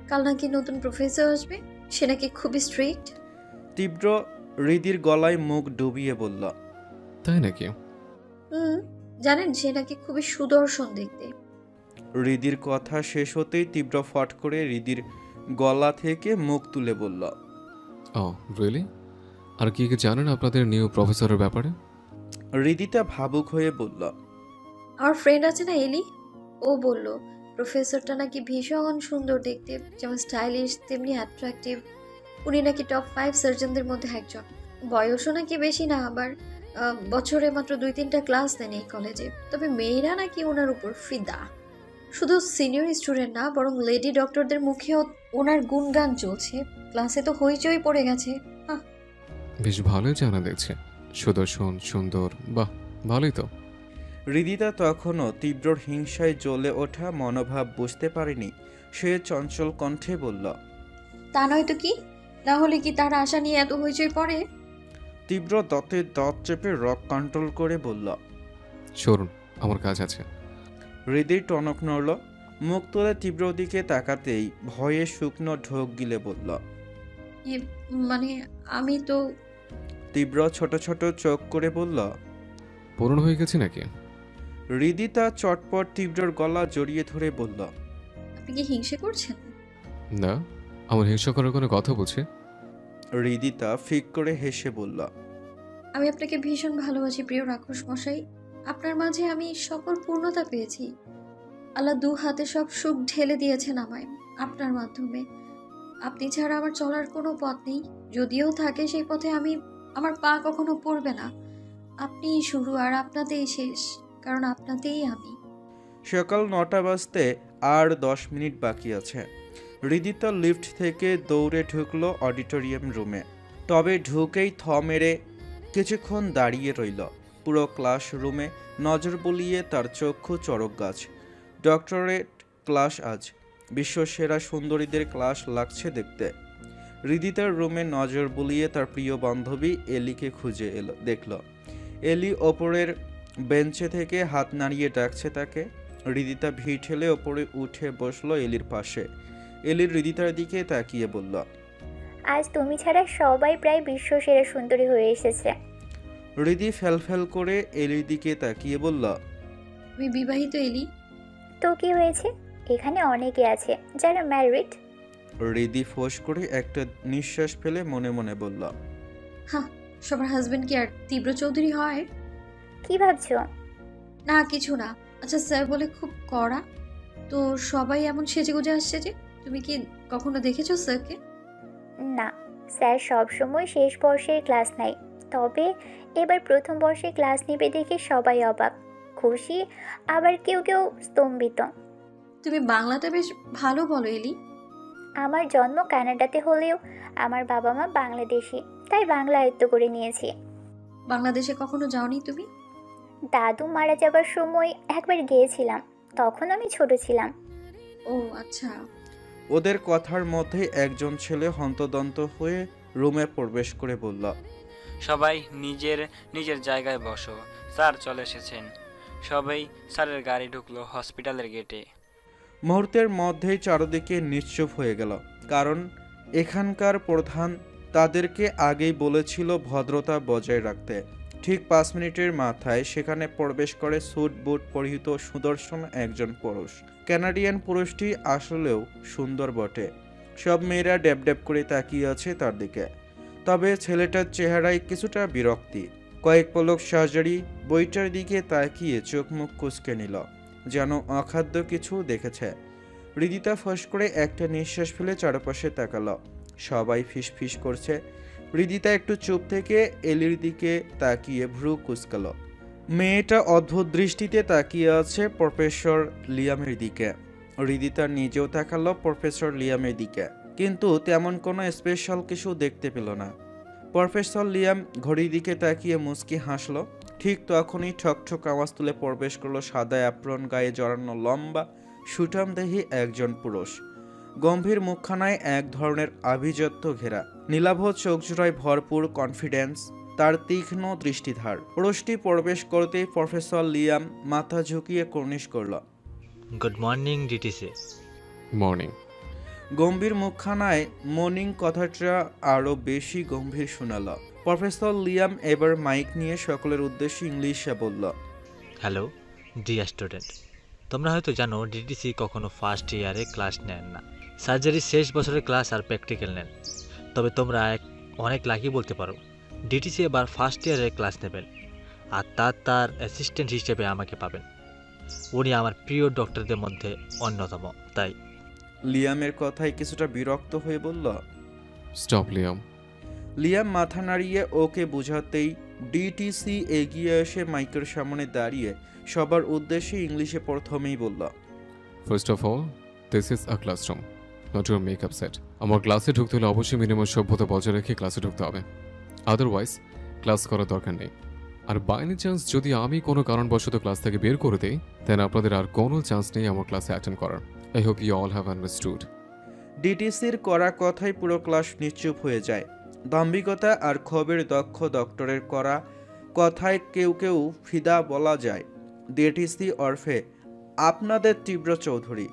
কাল নাকি নতুন প্রফেসর আসবে, সে নাকি খুবই স্ট্রিক্ট। তীব্র হৃদির গলায় মুখ ডুবিয়ে বলল। তাই নাকি? জানেন সে নাকি খুবই সুদর্শন দেখতে। হৃদির কথা শেষ হতেই তীব্র ফট করে হৃদির গলা থেকে মুখ তুলে বলল। ও রিয়েলি? আর কি কি জানেন আপনাদের নিউ প্রফেসরের ব্যাপারে? হৃদিতা ভাবুক হয়ে বলল। আমার ফ্রেন্ড আছে না এলি, ও বলল প্রফেসরটা নাকি ভীষণ সুন্দর দেখতে, যেমন স্টাইলিশ তেমনি অ্যাট্রাকটিভ। উনি নাকি টপ 5 সার্জনদের মধ্যে একজন। বয়সও নাকি বেশি না, আবার বছরে মাত্র 2-3টা ক্লাস দেন এই কলেজে। তবে মেয়েরা নাকি ওনার উপর ফিদা। শুধু সিনিয়র স্টুডেন্ট না, বরং লেডি ডক্টরদের মুখেও ওনার গুণগান চলছে। ক্লাসে তো হইচই পড়ে গেছে। বেশ ভালোই জানা দেখছে। সুদর্শন, সুন্দর, বাহ ভালোই তো। হৃদিতা তখনও তীব্রর হিংসায় জ্বলে ওঠা মনোভাব বুঝতে পারেনি। সে চঞ্চল কণ্ঠে বলল। তা নয় তো কি, না হলে কি তার আশা নিয়ে এত হইচই পড়ে? তীব্র দাঁতে দাঁত চেপে রক কন্ট্রোল করে বলল। সরুন, আমার কাজ আছে। হৃদির টনক নড়ল। মুখ তুলে তীব্র দিকে তাকাতেই ভয়ে শুকনো ঢোক গিলে বলল। মানে আমি তো। তীব্র ছোট ছোট চোখ করে বলল। পূরণ হয়ে গেছে নাকি? হৃদিতা চটপট তীব্রর গলা জড়িয়ে ধরে বলল। আপনি কি হিংসে করছেন? না, আমার হিংসা করার কোনো কথা বলছে? হৃদিতা ফিক করে হেসে বলল। আমি আপনাকে ভীষণ ভালোবাসি প্রিয় রাক্ষস মশাই। আপনার মাঝে আমি সকল পূর্ণতা পেয়েছি। আল্লাহ 2 হাতে সব সুখ ঢেলে দিয়েছেন আমায় আপনার মাধ্যমে। আপনি ছাড়া আমার চলার কোনো পথ নেই, যদিও থাকে সেই পথে আমার পা কখনো পড়বে না। আপনিই শুরু আর আপনাতেই শেষ, কারণ আপনাতেই আমি। সকাল 9টা বাজতে আর 10 মিনিট বাকি আছে। হৃদিতা লিফট থেকে দৌড়ে ঢুকলো অডিটোরিয়াম রুমে। তবে ঢুকেই থ মেরে কিছুক্ষণ দাঁড়িয়ে রইল। পুরো ক্লাসরুমে নজর বুলিয়ে তার চক্ষু চড়ক গাছ। ডক্টরেট ক্লাস আজ। বিশ্বসেরা সুন্দরীদের ক্লাস লাগছে দেখতে। হৃদিতার রুমে নজর বুলিয়ে তার প্রিয় বান্ধবী এলিকে খুঁজে দেখল। এলি ওপরের বেঞ্চে থেকে হাত নাড়িয়ে ডাকছে তাকে। হৃদিতা ভিড় ঠেলে ওপরে উঠে বসলো এলির পাশে। এলি হৃদিতার দিকে তাকিয়ে বলল, আজ তুমি ছাড়া সবাই প্রায় বিশ্ব সেরা সুন্দরী হয়ে এসেছে। হৃদি ফ্যাল করে এলির দিকে তাকিয়ে বলল, আমি বিবাহিত এলি। তো কি হয়েছে? এখানে অনেকে আছে যারা ম্যারিড। হৃদি ফোঁস করে একটা নিঃশ্বাস ফেলে মনে মনে বলল, হ্যাঁ, সবার হাজবেন্ড কি আর তীব্র চৌধুরী হয়? কি ভাবছো? না কিছু না। আচ্ছা স্যার বলে খুব কড়া, তো সবাই এমন সেজেগুজে আসছে যে, তুমি কি কখনো দেখেছো স্যারকে? না, স্যার সবসময় শেষ বর্ষের ক্লাস নেয়, তবে এবার প্রথম বর্ষে ক্লাস নেবে দেখে সবাই অবাক, খুশি, আবার কেউ কেউ স্তম্ভিত। তুমি বাংলাটা বেশ ভালো বলো এলি। আমার জন্ম কানাডাতে হলেও আমার বাবা মা বাংলাদেশি, তাই বাংলা আয়ত্ত করে নিয়েছি। বাংলাদেশে কখনো যাওনি তুমি? দাদু মারা যাবার সময় একবার গিয়েছিলাম, তখন আমি ছোট ছিলাম। ও আচ্ছা। ওদের কথার মধ্যে একজন ছেলে হন্তদন্ত হয়ে রুমে প্রবেশ করে বলল, সবাই নিজের নিজের জায়গায় বসো, স্যার চলে এসেছেন। সবাই স্যারের গাড়ি ঢুকলো হসপিটালের গেটে। মুহূর্তের মধ্যেই চারদিকে নিশ্চুপ হয়ে গেল, কারণ এখানকার প্রধান তাদেরকে আগেই বলেছিল ভদ্রতা বজায় রাখতে। ঠিক 5 মিনিটের মাথায় সেখানে প্রবেশ করে স্যুট বুট পরিহিত সুদর্শন একজন পুরুষ। কানাডিয়ান পুরুষটি আসলেও সুন্দর বটে। সব মেয়েরা ড্যাব ড্যাব করে তাকিয়ে আছে তার দিকে, তবে ছেলেটার চেহারায় কিছুটা বিরক্তি। কয়েক পলক সার্জারি বইটার দিকে তাকিয়ে চোখ মুখ কুঁচকে নিল, যেন অখাদ্য কিছু দেখেছে। হৃদিতা ফস করে একটা নিঃশ্বাস ফেলে চারপাশে তাকালো। সবাই ফিসফিস করছে। হৃদিতা একটু চুপ থেকে এলির দিকে তাকিয়ে ভ্রু কুঁচকাল। মেয়েটা অদ্ভুত দৃষ্টিতে তাকিয়ে আছে প্রফেসর লিয়ামের দিকে। হৃদিতা নিজেও তাকালো প্রফেসর লিয়ামের দিকে, কিন্তু তেমন কোনো স্পেশাল কিছু দেখতে পেল না। প্রফেসর লিয়াম ঘড়ির দিকে তাকিয়ে মুচকি হাসলো। ঠিক তখনই ঠকঠক আওয়াজ তুলে প্রবেশ করলো সাদা অ্যাপ্রন গায়ে জড়ানো লম্বা সুঠামদেহী একজন পুরুষ। গম্ভীর মুখখানায় এক ধরনের আভিজাত্য ঘেরা, নীলাভ চোখজোড়ায় ভরপুর কনফিডেন্স, তার তীক্ষ্ণ দৃষ্টিধার। পুরুষটি প্রবেশ করতেই প্রফেসর লিয়াম মাথা ঝুঁকিয়ে কর্নিশ করল, গুড মর্নিং ডিটিসি। মর্নিং। গম্ভীর মুখখানায় মর্নিং কথাটা আরও বেশি গম্ভীর শোনাল। প্রফেসর লিয়াম এবার মাইক নিয়ে সকলের উদ্দেশ্যে ইংলিশে বলল, হ্যালো ডিয়ার স্টুডেন্ট, তোমরা হয়তো জানো ডিটিসি কখনো ফার্স্ট ইয়ারে ক্লাস নেন না, সার্জারির শেষ বছরের ক্লাস আর প্র্যাকটিক্যাল নেন। তবে তোমরা অনেক লাকি বলতে পারো, ডিটিসি এবার ফার্স্ট ইয়ারের ক্লাস নেবেন, আর তার অ্যাসিস্ট্যান্ট হিসেবে আমাকে পাবেন। উনি আমার প্রিয় ডক্টরদের মধ্যে অন্যতম। তাই লিয়ামের কথায় কিছুটা বিরক্ত হয়ে বলল, স্টপ লিয়াম। লিয়াম মাথা নাড়িয়ে ওকে বোঝাতেই ডিটিসি এগিয়ে এসে মাইকের সামনে দাঁড়িয়ে সবার উদ্দেশ্যে ইংলিশে প্রথমেই বলল, first of all, this is a classroom, not your makeup set. আমার ক্লাসে ঢুকতে হলে অবশ্যই মিনিমাম সভ্যতা বজায় রেখে ক্লাসে ঢুকতে হবে, আদারওয়াইজ ক্লাস করার দরকার নেই। আর বাই এনি চান্স যদি আমি কোনো কারণবশত ক্লাস থেকে বের করে দিই, দেন আপনাদের আর কোনো চান্স নেই আমার ক্লাসে অ্যাটেন্ড করার। I hope you all have understood. ডিটিসির করা কথায় পুরো ক্লাস নিশ্চুপ হয়ে যায়। দাম্ভিকতা আর ক্ষোভের দক্ষ ডক্টরের করা কথায় কেউ কেউ ফিদা বলা যায়। ডিটিসি ওরফে আপনাদের তীব্র চৌধুরী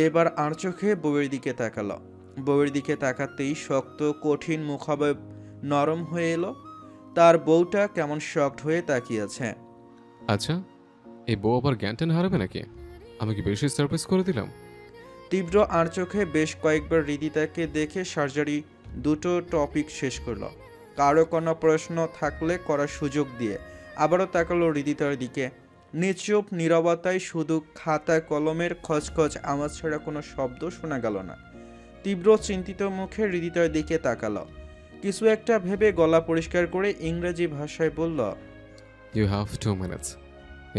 এবার আর চোখে বউয়ের দিকে তাকাল। বউয়ের দিকে তাকাতেই শক্ত কঠিন মুখাবয়ব নরম হয়ে এলো। তার বউটা কেমন শক্ট হয়ে তাকিয়েছে। আচ্ছা, এই বউ আবার জ্ঞান ট্যান হারাবে নাকি? আমি কি বেশি সারপ্রাইজ করে দিলাম? তীব্র আর চোখে বেশ কয়েকবার হৃদিতাকে দেখে সার্জারি দুটো টপিক শেষ করলো। কারো কোনো প্রশ্ন থাকলে করার সুযোগ দিয়ে আবারও তাকালো হৃদিতার দিকে। নিশ্চুপ নীরবতায় শুধু খাতা কলমের খচখচ আওয়াজ ছাড়া কোনো শব্দ শোনা গেল না। তীব্র চিন্তিত মুখে হৃদিতার দিকে তাকালো। কিছু একটা ভেবে গলা পরিষ্কার করে ইংরেজি ভাষায় বলল, you have 2 minutes.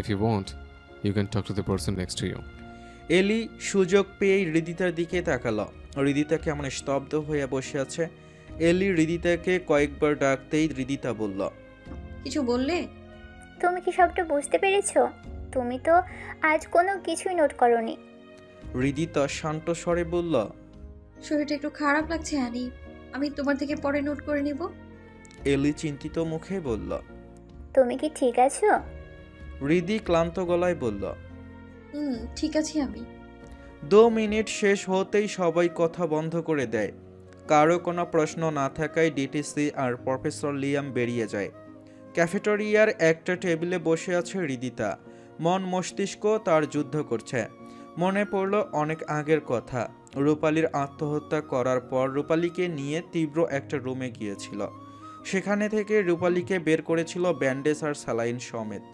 If you want, you can talk to the person next to you. এলি সুযোগ পেয়েই হৃদিতার দিকে তাকালো। হৃদিতা কেমন স্তব্ধ হয়ে বসে আছে। এলি হৃদিতাকে কয়েকবার ডাকতেই হৃদিতা বলল, কিছু বললে? তুমি কি সবটা বুঝতে পেরেছো? তুমি তো আজ কোনো কিছুই নোট করনি। হৃদিতা শান্ত স্বরে বলল, শরীরটা একটু খারাপ লাগছে অ্যানি। আমি তোমার থেকে পরে নোট করে নিব। এলি চিন্তিত মুখে বলল। তুমি কি ঠিক আছো? হৃদি ক্লান্ত গলায় বলল। ঠিক আছি আমি। 2 মিনিট শেষ হতেই সবাই কথা বন্ধ করে দেয়। কারো কোনো প্রশ্ন না থাকায় ডিটিসি আর প্রফেসর লিয়াম বেরিয়ে যায়। ক্যাফেটেরিয়ার একটা টেবিলে বসে আছে হৃদিতা। মন মস্তিষ্ক তার যুদ্ধ করছে। মনে পড়ল অনেক আগের কথা। রূপালীর আত্মহত্যা করার পর রূপালীকে নিয়ে তীব্র একটা রুমে গিয়েছিল। সেখানে থেকে রূপালীকে বের করেছিল ব্যান্ডেজ আর স্যালাইন সমেত।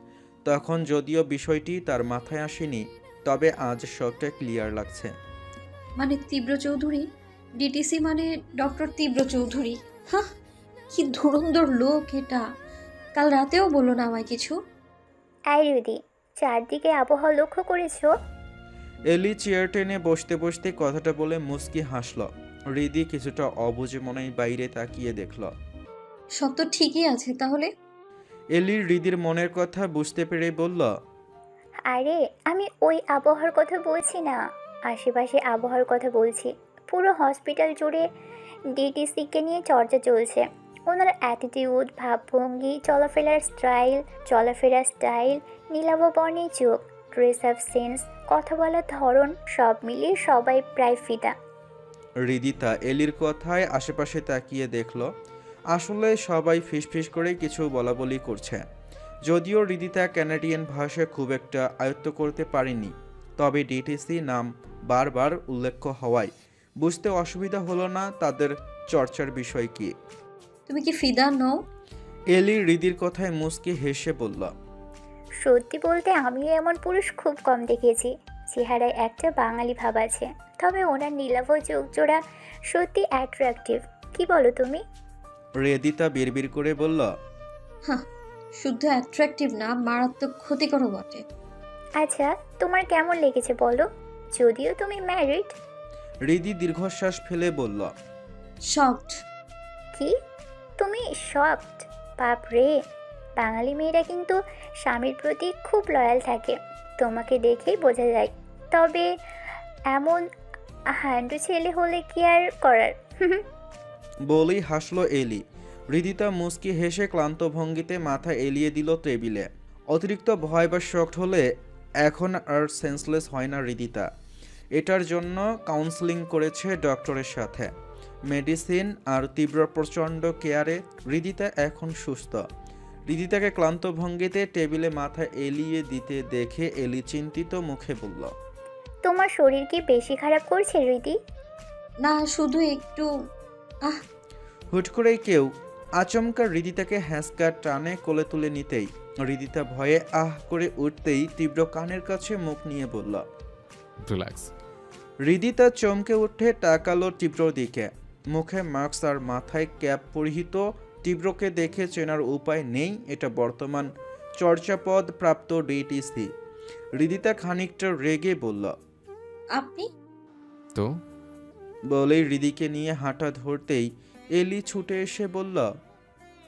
তখন যদিও বিষয়টি তার মাথায় আসেনি, তবে আজ সবটা ক্লিয়ার লাগছে। মানে তীব্র চৌধুরী? ডিটিসি মানে ডক্টর তীব্র চৌধুরী? হ্যাঁ, কি ধুরন্ধর লোক এটা! কাল রাতেও বললো না আমায় কিছু। এই রুদি, চারদিকে আবহাওয়া লক্ষ্য করেছো? এলি চেয়ার টেনে বসতে বসতে কথাটা বলে মুচকি হাসল। হৃদি কিছুটা অবুঝে মনেই বাইরে তাকিয়ে দেখল। সব তো ঠিকই আছে তাহলে। এলি হৃদির মনের কথা বুঝতে পেরে বলল। আরে আমি ওই আবহাওয়ার কথা বলছি না, আশেপাশে আবহাওয়ার কথা বলছি। পুরো হসপিটাল জুড়ে ডিটিসিকে নিয়ে চর্চা চলছে। ওনার অ্যাটিটিউড, ভাবভঙ্গি, চলাফেরার স্টাইল, নীলাভ বর্ণের চোখ, ড্রেস আপ সেন্স, কথা বলার ধরন, সব মিলিয়ে সবাই প্রায় ফিদা। হৃদিতা এলির কথায় আশেপাশে তাকিয়ে দেখল। আসলে সবাই ফিসফিস করে কিছু বলাবলি করছে। যদিও হৃদিতা ক্যানাডিয়ান ভাষা খুব একটা আয়ত্ত করতে পারেনি, তবে ডিটিসি নাম বারবার উল্লেখ হওয়ায় বুঝতে অসুবিধা হলো না তাদের চর্চার বিষয় কি। তুমি কি ফিদা নও? এলি হৃদির কথায় মুচকি হেসে বলল। সত্যি বলতে আমিও এমন পুরুষ খুব কম দেখেছি। চেহারায় একটা বাঙালি ভাব আছে, তবে ওনার নীলাভ চোখ জোড়া সত্যি অ্যাট্রাকটিভ। কি বলো তুমি? হৃদিতা বিড়বিড় করে বলল। হ্যাঁ, শুদ্ধ অ্যাট্রাকটিভ না, মারাত্মক ক্ষতিকরও বটে। আচ্ছা, তোমার কেমন লেগেছে বলো, যদিও তুমি ম্যারিড? হৃদি দীর্ঘশ্বাস ফেলে বলল। শকড। কি? তুমি শকড? বাপ রে, বাঙালি মেয়েরা কিন্তু স্বামীর প্রতি খুব লয়াল থাকে, তোমাকে দেখেই বোঝা যায়। তবে এমন হ্যান্ডু ছেলে হলে কি আর করার। বলেই হাসলো এলি। হৃদিতা মুচকি হেসে ক্লান্ত ভঙ্গিতে মাথা এলিয়ে দিল টেবিলে। অতিরিক্ত ভয় বা শকড হলে এখন আর সেন্সলেস হয় না হৃদিতা। এটার জন্য কাউন্সেলিং করেছে ডক্টরের সাথে। মেডিসিন আর তীব্র প্রচণ্ড কেয়ারে হৃদিতা এখন সুস্থ। হৃদিতাকে ক্লান্ত ভঙ্গিতে টেবিলে মাথা এলিয়ে দিতে দেখে এলি চিন্তিত মুখে বলল। তোমার শরীর কি বেশি খারাপ করছে রীতি? না, শুধু একটু। হুট করেই কেউ আচমকা হৃদিতাকে হ্যাঁচকা টানে কোলে তুলে নিতেই হৃদিতা ভয়ে আহ করে উঠতেই তীব্র কানের কাছে মুখ নিয়ে বলল। রিল্যাক্স। হৃদিতা চমকে উঠে তাকালো তীব্রর দিকে। মুখে মাস্ক আর মাথায় ক্যাপ পরিহিত তীব্রকে দেখে চেনার উপায় নেই এটা বর্তমান চর্চাপদ প্রাপ্ত ডিটিসি। হৃদিতা খানিকটা রেগে বলল। আপনি? তো বলেই হৃদিকে নিয়ে হাঁটা ধরতেই এলি ছুটে এসে বলল।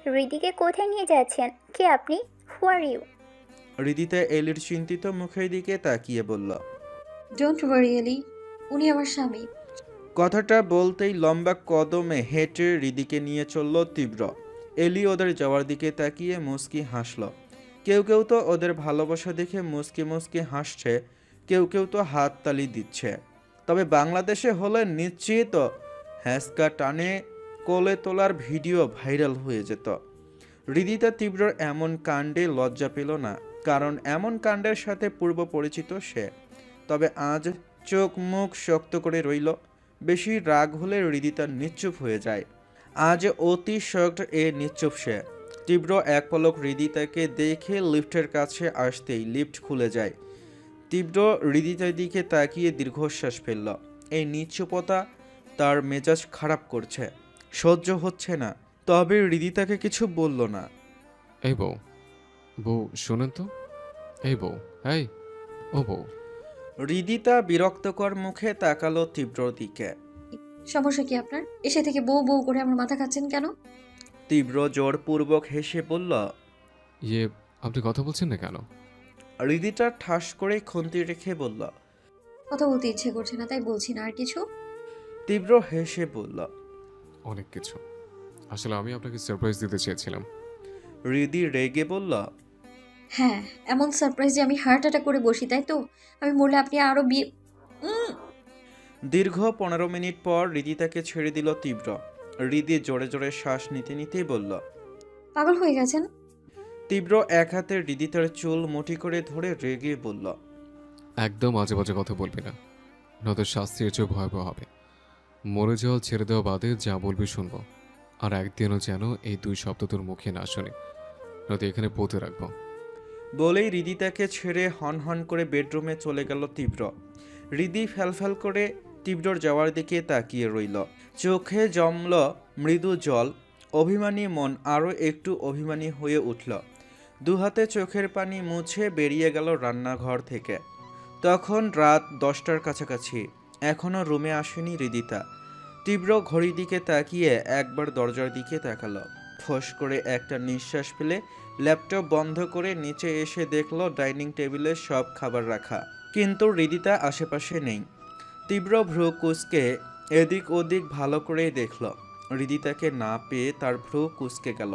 হৃদিকে কোথায় নিয়ে যাচ্ছেন? কে আপনি? হু আর ইউ? হৃদিতা এলির চিন্তিত মুখের দিকে তাকিয়ে বলল। ডোন্ট ওয়ারি এলি, উনি আমার স্বামী। কথাটা বলতেই লম্বা কদমে হেঁটে হৃদিকে নিয়ে চলল তীব্র। এলি ওদের যাওয়ার দিকে তাকিয়ে মুচকি হাসল। কেউ কেউ তো ওদের ভালোবাসা দেখে মুচকি মুচকি হাসছে, কেউ কেউ তো হাততালি দিচ্ছে। তবে বাংলাদেশে হলে নিশ্চিত হ্যাঁচকা টানে কোলে তোলার ভিডিও ভাইরাল হয়ে যেত। হৃদিতা তীব্রর এমন কাণ্ডে লজ্জা পেল না, কারণ এমন কাণ্ডের সাথে পূর্ব পরিচিত সে। তবে আজ চোখ মুখ শক্ত করে রইল। বেশি রাগ হলে হৃদিতা নিশ্চুপ হয়ে যায়। আজ অতি শক্ত নিশ্চুপ সে। তীব্র এক পলক হৃদিতাকে দেখে লিফটের কাছে আসতেই লিফট খুলে যায়। তীব্র হৃদিতার দিকে তাকিয়ে দীর্ঘশ্বাস ফেলল। এই নিশ্চুপতা তার মেজাজ খারাপ করছে, সহ্য হচ্ছে না। তবে হৃদিতাকে কিছু বলল না। এই বউ, বউ শোনেন তো। এই বউ, এই ও বউ। হৃদিতা বিরক্তকর মুখে তাকালো তীব্রর দিকে। সমস্যা কি আপনার? এসে থেকে বউ বউ করে আমার মাথা খাচ্ছেন কেন? তীব্র জোরপূর্বক হেসে বলল। ইয়ে, আপনি কথা বলছেন না কেন? হৃদিতা ঠাস করে খুন্তি রেখে বলল। কথা বলতে ইচ্ছে করছে না, তাই বলছি না। আর কিছু? তীব্র হেসে বলল। অনেক কিছু। আসলে আমি আপনাকে সারপ্রাইজ দিতে চেয়েছিলাম। হৃদি রেগে বলল, হ্যাঁ, এমন সারপ্রাইজে আমি হার্ট অ্যাটাক করে বসি, তাই তো? আমি মরলে আপনি আরো বিয়ে। উম, দীর্ঘ 15 মিনিট পর হৃদি তাকে ছেড়ে দিল তীব্র। হৃদি জোরে জোরে শ্বাস নিতে নিতেই বলল। পাগল হয়ে গেছেন? তীব্র এক হাতে হৃদি তার চুল মুঠি করে ধরে রেগে বলল, একদম আজে বাজে কথা বলবি না, নয়তো শাস্তি এর চেয়েও ভয়াবহ হবে। মরে যাওয়া ছেড়ে দেওয়া বাদে যা বলবি শুনবো, আর একদিনও যেন এই 2 শব্দ তোর মুখে না শুনি, নয়তো এখানে পুঁতে রাখবো। বলেই হৃদি তাকে ছেড়ে হন হন করে বেডরুমে চলে গেল তীব্র। হৃদি ফ্যালফ্যাল করে তীব্রর যাওয়ার দিকে তাকিয়ে রইল। চোখে জমল মৃদু জল। অভিমানী মন আরও একটু অভিমানী হয়ে উঠল। দুহাতে চোখের পানি মুছে বেরিয়ে গেল রান্নাঘর থেকে। তখন রাত 10টার কাছাকাছি। এখনও রুমে আসেনি হৃদিতা। তীব্র ঘড়ির দিকে তাকিয়ে একবার দরজার দিকে তাকালো। ফোঁস করে একটা নিঃশ্বাস ফেলে ল্যাপটপ বন্ধ করে নিচে এসে দেখল ডাইনিং টেবিলে সব খাবার রাখা, কিন্তু হৃদিতা আশেপাশে নেই। তীব্র ভ্রু কুঁচকে এদিক ওদিক ভালো করেই দেখল। হৃদিতাকে না পেয়ে তার ভ্রু কুঁচকে গেল।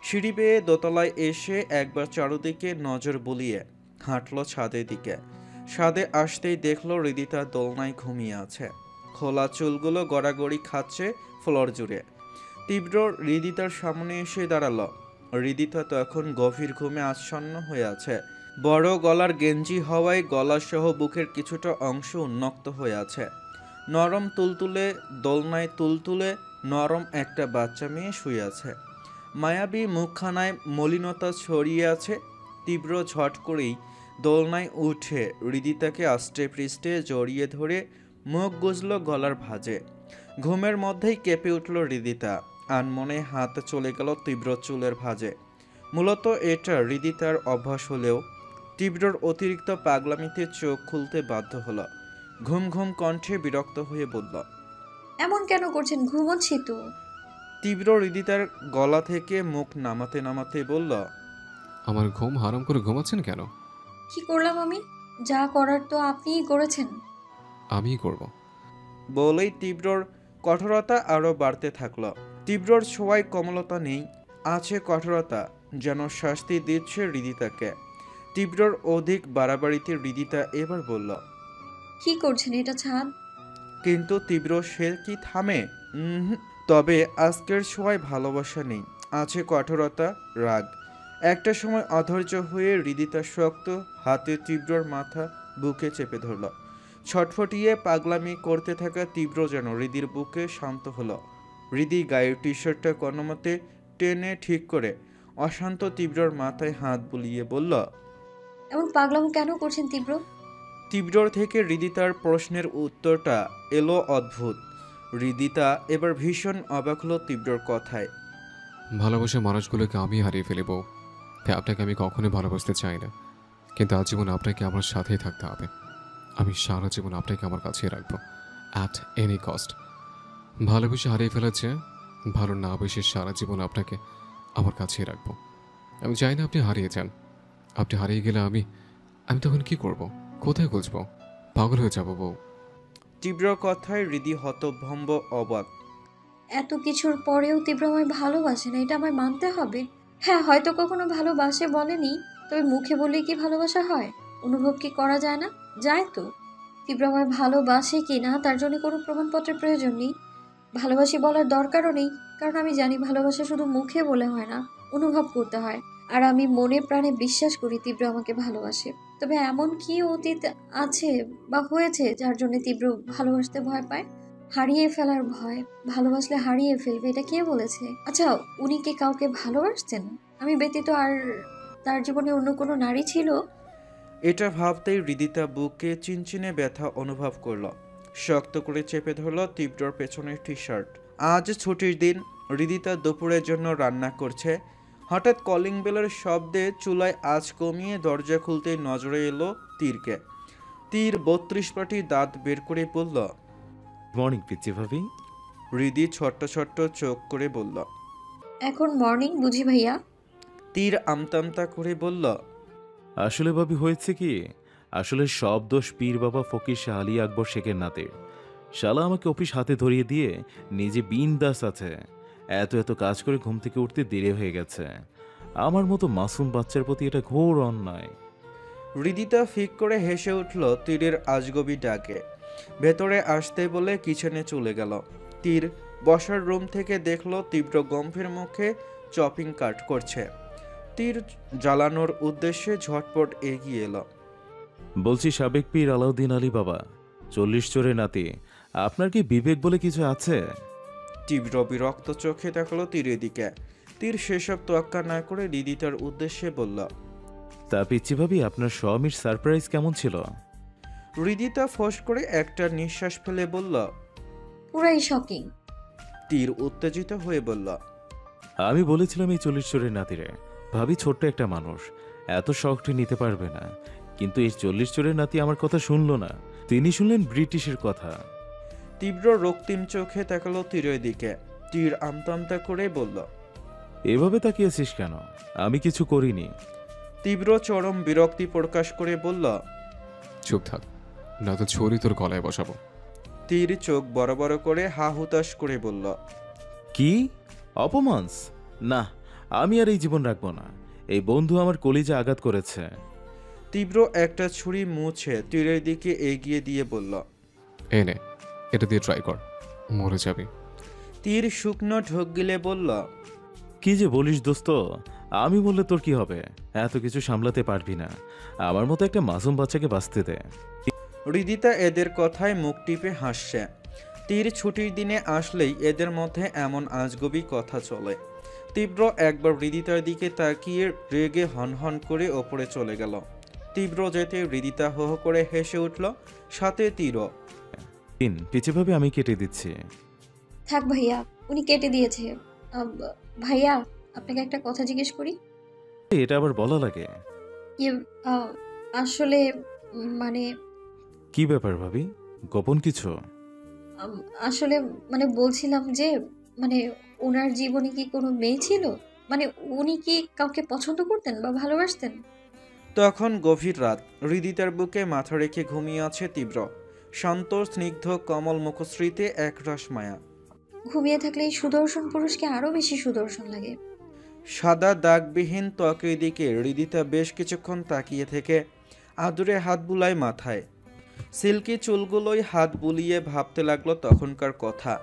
সিঁড়ি বেয়ে দোতলায় এসে একবার চারদিকে নজর বুলিয়ে হাঁটল ছাদের দিকে। ছাদে আসতেই দেখল হৃদিতা দোলনায় ঘুমিয়ে আছে। খোলা চুলগুলো গড়াগড়ি খাচ্ছে ফ্লোর জুড়ে। তীব্র হৃদিতার সামনে এসে দাঁড়ালো। হৃদিতা তখন গভীর ঘুমে আচ্ছন্ন হয়ে আছে। বড় গলার গেঞ্জি হওয়ায় গলাসহ বুকের কিছুটা অংশ উন্মুক্ত হয়ে আছে। নরম তুলতুলে দোলনায় তুলতুলে নরম একটা বাচ্চা মেয়ে শুয়ে আছে। মায়াবী মুখখানায় মলিনতা ছড়িয়ে আছে। তীব্র ঝট করেই দোলনায় উঠে হৃদিতাকে আষ্টে পৃষ্ঠে জড়িয়ে ধরে মুখ গুজল গলার ভাঁজে। ঘুমের মধ্যেই কেঁপে উঠল হৃদিতা। আনমনে হাত চলে গেল তীব্র চুলের ভাঁজে। মূলত এটা হৃদিতার অভ্যাস হলেও তীব্রর অতিরিক্ত পাগলামিতে চোখ খুলতে বাধ্য হলো। ঘুম ঘুম কণ্ঠে বিরক্ত হয়ে বলল, এমন কেন করছেন? ঘুমোচ্ছি তো। তীব্র হৃদিতার গলা থেকে মুখ নামাতে নামাতে বলল, আমার ঘুম হারাম করে ঘুমাচ্ছেন কেন? কি করলাম আমি? যা করার তো আপনিই করেছেন। আমিই করব। বলেই তীব্রর কঠোরতা আরও বাড়তে থাকলো। তীব্রর ছোঁয়ায় কোমলতা নেই, আছে কঠোরতা, যেন শাস্তি দিচ্ছে হৃদিতাকে। তীব্রর অধিক বাড়াবাড়িতে হৃদিতা এবার বলল, কি করছেন? এটা ছাদ। কিন্তু তীব্র সে কি থামে? তবে আজকের ছোঁয়ায় ভালোবাসা নেই, আছে কঠোরতা, রাগ। একটা সময় অধৈর্য হয়ে হৃদিতা শক্ত হাতে তীব্রর মাথা বুকে চেপে ধরল। ছটফটিয়ে পাগলামি করতে থাকা তীব্র যেন হৃদির বুকে শান্ত হলো। হৃদি গায়ের টি শার্টটা কোনোমতে টেনে ঠিক করে অশান্ত তীব্রর মাথায় হাত বুলিয়ে বলল, এমন পাগলামো কেন করছেন তীব্র? তীব্রর থেকে হৃদিতার প্রশ্নের উত্তরটা এলো অদ্ভুত। হৃদিতা এবার ভীষণ অবাক হলো তীব্রর কথায়। ভালোবাসার মানুষগুলোকে আমি হারিয়ে ফেলিব, তাই আপনাকে আমি কখনোই ভালোবাসতে চাই না, কিন্তু আজীবন আপনাকে আমার সাথেই থাকতে হবে। আমি সারা জীবন আপনাকে আমার কাছেই রাখবো, অ্যাট এনি কস্ট। ভালোবেসে হারিয়ে ফেলেছে, ভালো না বেশি সারা জীবন আপনাকে আমার কাছেই রাখবো। আমি চাই না আপনি হারিয়ে যান। আপনি হারিয়ে গেলে আমি তখন কি করব? কোথায় খুঁজবো? পাগল হয়ে যাবো বউ। তীব্র কথায় হৃদি হতভম্ব অবাক। এত কিছুর পরেও তীব্র আমায় ভালোবাসে না, এটা আমায় মানতে হবে। হ্যাঁ, হয়তো কখনো ভালোবাসে বলেনি, তবে মুখে বলেই কি ভালোবাসা হয়? অনুভব কি করা যায় না? যায় তো। তীব্র আমায় ভালোবাসে কি না তার জন্য কোনো প্রমাণপত্রের প্রয়োজন নেই। ভালোবাসি বলার দরকারও নেই, কারণ আমি জানি ভালোবাসা শুধু মুখে বলে হয় না, অনুভব করতে হয়। আর আমি মনে প্রাণে বিশ্বাস করি তীব্র আমাকে ভালোবাসে। তবে এমন কি অতীত আছে বা হয়েছে যার জন্য তীব্র ভালোবাসতে ভয় পায়? হারিয়ে ফেলার ভয়। ভালোবাসলে হারিয়ে ফেলবে, এটা কে বলেছে? আচ্ছা, উনি কি কাউকে ভালোবাসতেন? আমি ব্যতীত আর তার জীবনে অন্য কোনো নারী ছিল? এটা ভাবতেই হৃদিতা বুকে চিনচিনে ব্যথা অনুভব করলো। শক্ত করে চেপে ধরল তীব্রর পেছনের টি শার্ট। আজ ছুটির দিন। হৃদিতা দুপুরের জন্য রান্না করছে। হঠাৎ কলিং বেলের শব্দে চুলায় আঁচ কমিয়ে দরজা খুলতেই নজরে এলো তীরকে। তীর 32 পাটি দাঁত বের করে বলল, মর্নিং পিচ্চি ভাবি। হৃদি ছোট্ট ছোট্ট চোখ করে বলল, এখন মর্নিং বুঝি ভাইয়া? তীর আমতামতা করে বলল, আসলে ভাবি হয়েছে কি, আসলে সব দোষ পীর বাবা ফকির শাহ আলী আকবর শেখের নাতের। শালা আমাকে অফিস হাতে ধরিয়ে দিয়ে নিজে বিন্দাস আছে। এত এত কাজ করে ঘুম থেকে উঠতে দেরি হয়ে গেছে। আমার মতো মাসুম বাচ্চার প্রতি এটা ঘোর অন্যায়। হৃদিতা ফিক করে হেসে উঠল তীরের আজগবি ডাকে। ভেতরে আসতে বলে কিচেনে চলে গেল। তীর বসার রুম থেকে দেখলো তীব্র গম্ভীর মুখে চপিং কাট করছে। তীর জ্বালানোর উদ্দেশ্যে ঝটপট এগিয়ে এলো। বলছি সাবেক পীর আলাউদ্দিন আলী বাবা, 40 চোরের নাতি, আপনার কি বিবেক বলে কিছু আছে? তীব্র বিরক্ত চোখে তাকালো তীরের দিকে। তীর সেসব তোয়াক্কা না করে হৃদিতার উদ্দেশ্যে বলল, তা পিচ্ছি ভাবি, আপনার স্বামীর সারপ্রাইজ কেমন ছিল? হৃদিতা ফোঁস করে একটা নিঃশ্বাস ফেলে বলল। পুরাই শকিং। তীর উত্তেজিত হয়ে বলল, আমি বলেছিলাম এই 40 চোরের নাতিরে, ভাবি ছোট্ট একটা মানুষ, এত শখটি নিতে পারবে না। কিন্তু এই 40 চোরের নাতি আমার কথা শুনল না, তিনি শুনলেন ব্রিটিশের কথা। তীব্র রক্তিম চোখে তাকালো তীরের দিকে। তীর আমতা আমতা করে বলল, এভাবে তাকিয়েছিস কেন? আমি কিছু করিনি। তীব্র চরম বিরক্তি প্রকাশ করে বলল, চুপ থাক, না তো ছুরি তোর গলায় বসাবো। তীর চোখ বড় বড় করে হা হুতাশ করে বলল, কি অপমানস? না, আমি আর এই জীবন রাখবো না। এই বন্ধু আমার কলিজা আঘাত করেছে। তীব্র একটা ছুরি মুছে তীরের দিকে এগিয়ে দিয়ে বলল, এনে এটা দিয়ে ট্রাই কর, মরে যাবি। তীর শুকনো ঢোক গিলে বলল, কি যে বলিস দোস্ত, আমি বললে তোর কি হবে? এত কিছু সামলাতে পারবি না। আমার মতো একটা মাসুম বাচ্চাকে বাঁচতে দে। হৃদিতা এদের কথায় মুখ টিপে হাসছে। তীর ছুটির দিনে আসলেই এদের মধ্যে এমন আজগবি কথা চলে। তীব্র একবার হৃদিতার দিকে তাকিয়ে রেগে হনহন করে ওপরে চলে গেল। তীব্র যেতে হৃদিতা হো হো করে হেসে উঠল, সাথে তীরও। পিছে ভাবে আমি কেটে দিচ্ছি। থাক ভাইয়া, উনি কেটে দিয়েছে। ভাইয়া, আপনাকে একটা কথা জিজ্ঞেস করি। এটা আবার বলা লাগে? ইয়ে, আসলে মানে কি ব্যাপার ভাবি, গোপন কিছু? আসলে মানে বলছিলাম যে মানে ওনার জীবনে কি কোনো মেয়ে ছিল? মানে উনি কি কাউকে পছন্দ করতেন বা ভালোবাসতেন? তখন গভীর রাত। হৃদিতার বুকে মাথা রেখে ঘুমিয়ে আছে তীব্র। শান্ত স্নিগ্ধ কমল মুখশ্রীতে একরাশ মায়া। ঘুমিয়ে থাকলে এই সুদর্শন পুরুষকে আরো বেশি সুদর্শন লাগে। সাদা দাগবিহীন ত্বকের দিকে হৃদিতা বেশ কিছুক্ষণ তাকিয়ে থেকে আদুরে হাত বুলায় মাথায়। সিল্কি চুলগুলোই হাত বুলিয়ে ভাবতে লাগলো তখনকার কথা।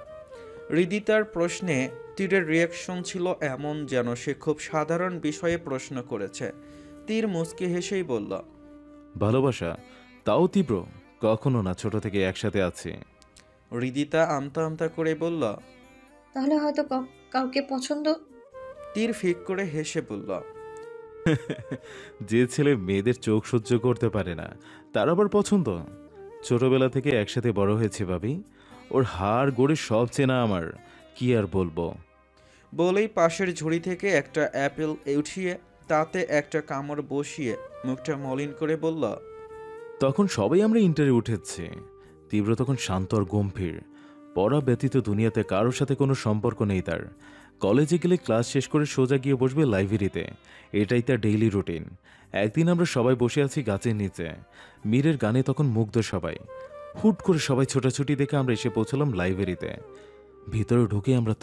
হৃদিতার প্রশ্নে তীরের রিয়াকশন ছিল এমন যেন সে খুব সাধারণ বিষয়ে প্রশ্ন করেছে। তীর মুচকি হেসেই বলল, ভালোবাসা? তাও তীব্র? কখনো না, ছোট থেকে একসাথে আছি। হৃদিতা আমতা আমতা করে বলল, তাহলে হয়তো কাউকে পছন্দ। তীর ফিক করে হেসে বলল, যে ছেলে মেয়েদের চোখ সহ্য করতে পারে না, তার আবার পছন্দ? ছোটবেলা থেকে একসাথে বড় হয়েছে ভাবি, ওর হাড় গোড়ে সব চেনা আমার, কি আর বলবো। বলেই পাশের ঝুড়ি থেকে একটা অ্যাপেল উঠিয়ে তাতে একটা কামড় বসিয়ে মুখটা মলিন করে বলল, তখন সবাই আমরা ইন্টারে উঠেছি। তীব্র তখন শান্ত আর গম্ভীর। পড়া ব্যতীত দুনিয়াতে কারোর সাথে কোনো সম্পর্ক নেই তার। কলেজে গেলে ক্লাস শেষ করে সোজা গিয়ে বসবে লাইব্রেরিতে, এটাই তার ডেইলি রুটিন। একদিন আমরা সবাই বসে আছি গাছের নিচে, মীরের গানে তখন মুগ্ধ সবাই। হুট করে সবাই ছোটাছুটি দেখে আমরা এসে পৌঁছলাম লাইব্রেরিতে। ভিতরে ঢুকে আমরা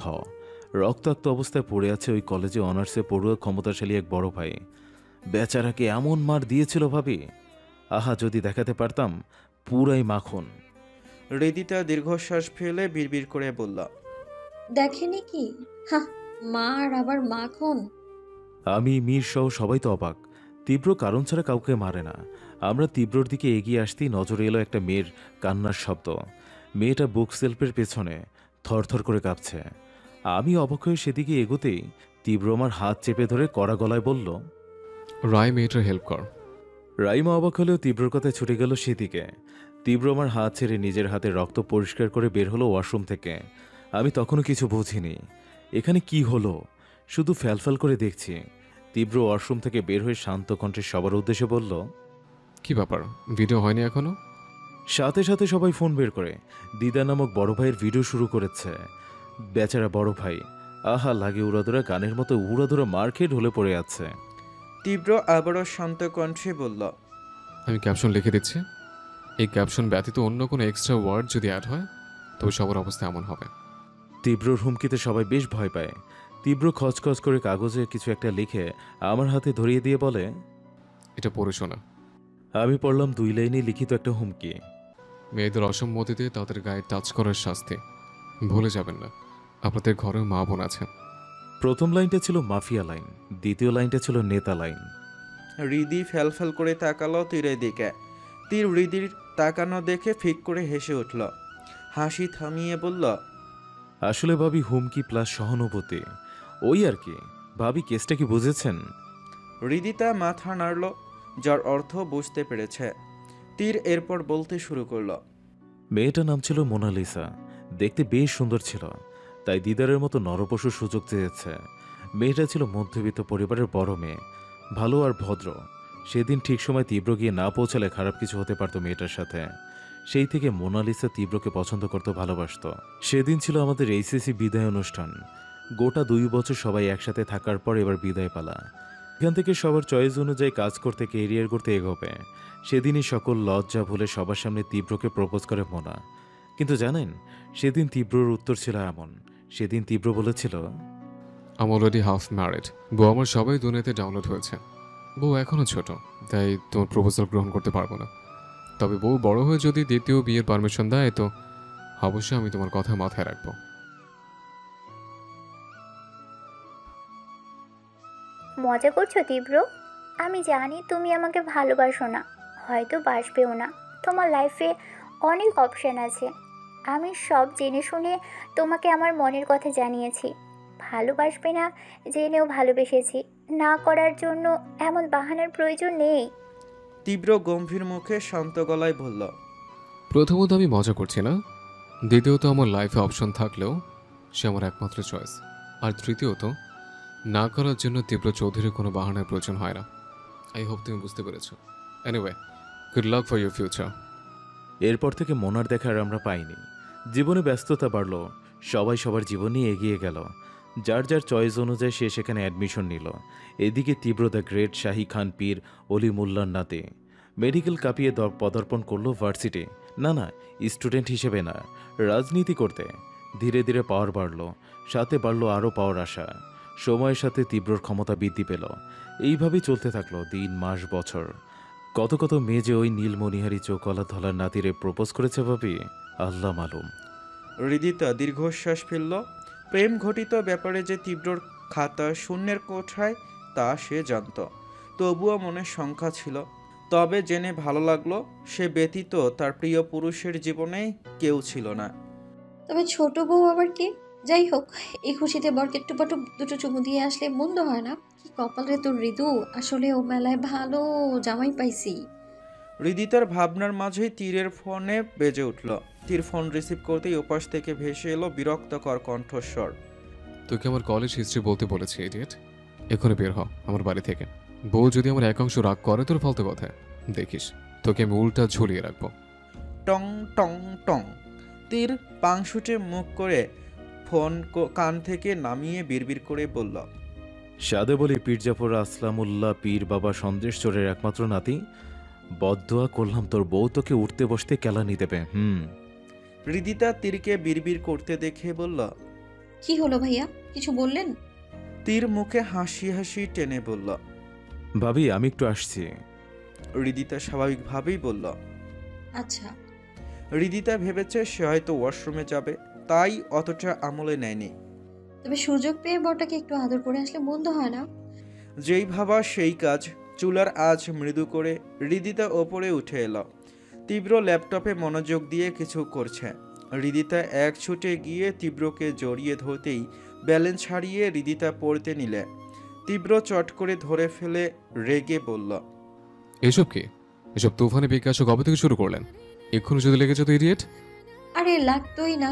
রক্তাক্ত অবস্থায় পড়ে আছে ওই কলেজে অনার্সে পড়ুয়া ক্ষমতাশালী এক বড় ভাই। বেচারাকে এমন মার দিয়েছিল ভাবি, আহা যদি দেখাতে পারতাম, পুরাই মাখন। হৃদিতা দীর্ঘশ্বাস ফেলে বিড়বিড় করে বলল, দেখেনি কি? হ্যাঁ, মা আর আবার মাখন। আমি, মীর সহ সবাই তো অবাক। তীব্র কারণ ছাড়া কাউকে মারে না। আমরা তীব্রর দিকে এগিয়ে আসতেই নজরে এলো একটা মেয়ের কান্নার শব্দ। মেয়েটা বুক সেলফের পেছনে থরথর করে কাঁপছে। আমি অবাক হয়ে সেদিকে এগোতেই তীব্র আমার হাত চেপে ধরে কড়া গলায় বলল, রায় মেয়েটার হেল্প কর। রাইমা অবাক হলেও তীব্রর কথায় ছুটে গেল সেদিকে। তীব্র আমার হাত ছেড়ে নিজের হাতে রক্ত পরিষ্কার করে বের হলো ওয়াশরুম থেকে। আমি তখনও কিছু বুঝিনি এখানে কি হলো, শুধু ফ্যালফ্যাল করে দেখছি। তীব্র ওয়াশরুম থেকে বের হয়ে শান্ত কণ্ঠে সবার উদ্দেশ্যে বলল, কি ব্যাপার, ভিডিও হয়নি এখনো? সাথে সাথে সবাই ফোন বের করে দিদা নামক বড় ভাইয়ের ভিডিও শুরু করেছে। বেচারা বড় ভাই, আহা লাগে উড়াদুরা গানের মতো উড়াদুরা মার খেয়ে ঢলে পড়ে আছে। তীব্র আবারও শান্ত কণ্ঠে বলল, আমি ক্যাপশন লিখে দিচ্ছি। এই ক্যাপশন ব্যতীত অন্য কোনো এক্সট্রা ওয়ার্ড যদি অ্যাড হয় তবে সবার অবস্থা এমন হবে। তীব্রর হুমকিতে সবাই বেশ ভয় পায়। তীব্র খচখচ করে কাগজে কিছু একটা লিখে আমার হাতে ধরিয়ে দিয়ে বলে, এটা পড়ে শোনা। আমি পড়লাম 2 লাইনে লিখিত একটা হুমকি। মেয়েদের অসম্মতিতে তাদের গায়ে টাচ করার শাস্তি। ভুলে যাবেন না, আপনাদের ঘরেও মা বোন আছে। প্রথম লাইনটা ছিল মাফিয়া লাইন, দ্বিতীয় লাইনটা ছিল নেতা লাইন। হৃদি ফ্যালফ্যাল করে তাকালো তীরের দিকে। তীর হৃদির তাকানো দেখে ফিক করে হেসে উঠল। হাসি থামিয়ে বলল, আসলে ভাবি হুমকি প্লাস সহানুভূতি, ওই আর কি। ভাবি কেসটা কি বুঝেছেন? হৃদিতা মাথা নাড়ল, যার অর্থ বুঝতে পেরেছে। তীর এরপর বলতে শুরু করলো, মেয়েটার নাম ছিল মোনালিসা, দেখতে বেশ সুন্দর ছিল, তাই দিদারের মতো নরপশুর সুযোগ চেয়েছে। মেয়েটা ছিল মধ্যবিত্ত পরিবারের বড় মেয়ে, ভালো আর ভদ্র। সেদিন ঠিক সময় তীব্র গিয়ে না পৌঁছালে খারাপ কিছু হতে পারত মেয়েটার সাথে। সেই থেকে মোনালিসা তীব্রকে পছন্দ করত, ভালোবাসত। সেদিন ছিল আমাদের এইচএসসি বিদায় অনুষ্ঠান। গোটা 2 বছর সবাই একসাথে থাকার পর এবার বিদায় পালা। এখান থেকে সবার চয়েস অনুযায়ী কাজ করতে, কেরিয়ার করতে এগোবে। সেদিনই সকল লজ্জা ভুলে সবার সামনে তীব্রকে প্রপোজ করে মোনা। কিন্তু জানেন, সেদিন তীব্রর উত্তর ছিল এমন। সেদিন তীব্র বলেছিল, আম অলরেডি হাফ ম্যারিড। বউ আমার সবাই দুনিয়াতে ডাউনলোড হয়েছে। বউ এখনও ছোট, তাই তোমার প্রপোজাল গ্রহণ করতে পারবো না। তবে বউ বড় হয়ে যদি দ্বিতীয় বিয়ের পারমিশন দেয় তো অবশ্যই আমি তোমার কথা মাথায় রাখবো। মজা করছো তীব্র? আমি জানি তুমি আমাকে ভালোবাসো না, হয়তো বাসবেও না। তোমার লাইফে অনেক অপশান আছে। আমি সব জেনে শুনে তোমাকে আমার মনের কথা জানিয়েছি। ভালোবাসবে না জেনেও ভালোবেসেছি। না করার জন্য এমন বাহানার প্রয়োজন নেই। তীব্র গম্ভীর মুখে শান্ত গলায় বলল, প্রথমত আমি মজা করছি না, দ্বিতীয়ত আমার লাইফে অপশন থাকলেও সে আমার একমাত্র চয়েস, আর তৃতীয়ত না করার জন্য তীব্র চৌধুরীর কোনো বাহানার প্রয়োজন হয় না। আই হোপ তুমি বুঝতে পেরেছো। Anyway, good luck for your future. এরপর থেকে মোনার দেখার আমরা পাইনি। জীবনে ব্যস্ততা বাড়ল, সবাই সবার জীবন নিয়ে এগিয়ে গেল। যার যার চয়েস অনুযায়ী সে সেখানে অ্যাডমিশন নিল। এদিকে তীব্র দ্য গ্রেট শাহী খান পীর অলি মোল্লার নাতে মেডিকেল কাঁপিয়ে পদার্পণ করল ভার্সিটি। না, স্টুডেন্ট হিসেবে না, রাজনীতি করতে। ধীরে ধীরে পাওয়ার বাড়ল, সাথে বাড়ল আরও পাওয়ার আশা। সময়ের সাথে তীব্রর ক্ষমতা বৃদ্ধি পেল। এইভাবেই চলতে থাকলো দিন, মাস, বছর। কত কত মেয়ে যে ওই নীলমণিহারি চৌকলা ধলার নাতিরে প্রপোজ করেছে ভাবি, আল্লাহ মালুম। হৃদিতা দীর্ঘশ্বাস ফেলল। প্রেম ঘটিত ব্যাপারে যে তীব্রর খাতা শূন্যের কোঠায় তা সে জানত, তবুও মনে শঙ্কা ছিল। তবে জেনে ভালো লাগলো, সে ব্যতীত তার প্রিয় পুরুষের জীবনে কেউ ছিল না। তবে ছোট বউ আবার কি? যাই হোক, এই খুশিতে বরকে টুপাটুপ দুটো চুমু দিয়ে আসলে মন্দ হয় না। কি কপাল রে তোর ঋতু, আসলে ও মেলায় ভালো জামাই পাইছি। হৃদিতার ভাবনার মাঝেই তীরের ফোনে বেজে উঠল। তীর ফোন রিসিভ করতেই ওপাশ থেকে ভেসে এলো বিরক্তকর কণ্ঠস্বর, তোকে আমার কলেজ হিস্ট্রি বলতে বলেছি ইডিয়েট। এখনই বের হ আমার বাড়ি থেকে। বউ যদি আমার একাংশ রাগ করে তোর ফালতু কথায়, দেখিস তোকে আমি উল্টা ঝুলিয়ে রাখবো। টং টং টং। তীর পাংশুটে মুখ করে ফোন কান থেকে নামিয়ে বিড়বিড় করে বলল, সাদে বলি পীর জাফর আসলামুল্লাহ পীর বাবা সন্দেশচরের একমাত্র নাতি, বদদোয়া করলাম তোর বউ তোকে উঠতে বসতে কেলানি দেবে। হৃদিতা তীরকে বিড়বিড় করতে দেখে বলল, কি হলো ভাইয়া, কিছু বললেন? তীর মুখে হাসি হাসি টেনে বলল, ভাবি আমি একটু আসছি। হৃদিতা স্বাভাবিকভাবেই বলল, আচ্ছা। হৃদিতা ভেবেছে সে হয়তো ওয়াশরুমে যাবে, তাই অতটা আমলে নেয়নি। তবে সুযোগ পেয়ে বরটাকে একটু আদর করে আসলে মন্দ হয় না। যেই ভাবা সেই কাজ। চুলার আঁচ মৃদু করে হৃদিতা ওপরে উঠে এলো। তীব্র ল্যাপটপে মনোযোগ দিয়ে কিছু করছে। হৃদিতা এক ছুটে গিয়ে তীব্রকে জড়িয়ে ধরতেই ব্যালেন্স হারিয়ে হৃদিতা পড়তে নিলে। তীব্র চট করে ধরে ফেলে রেগে বলল, এসব কি? এসব তুফানে বিকাশ কবে থেকে শুরু করলেন? এক্ষুনি যদি লেগেছে তো ইডিয়েট। আরে লাগতোই না,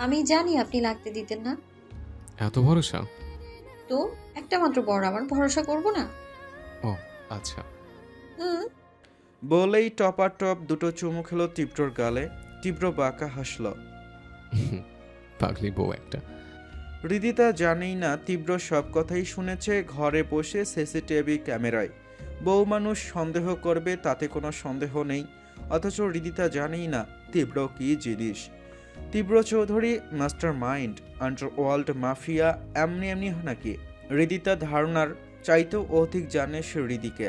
আমি জানি আপনি লাগতে দিতেন না। এত ভরসা? তো একটা মাত্র বর, আমার ভরসা করব না? ও আচ্ছা। বলেই টপাটপ দুটো চুমু খেলো তীব্রর গালে। তীব্র বাঁকা হাসল। পাগলি বউ একটা। হৃদিতা জানেই না তীব্র সব কথাই শুনেছে ঘরে বসে সিসিটিভি ক্যামেরায়। বউ মানুষ সন্দেহ করবে তাতে কোনো সন্দেহ নেই, অথচ হৃদিতা জানেই না তীব্র কি জিনিস। তীব্র Chowdhury master mind underworld mafia এমনি এমনি নাকি? হৃদিতা ধারণার চাইতেও অধিক জানে সে হৃদিকে।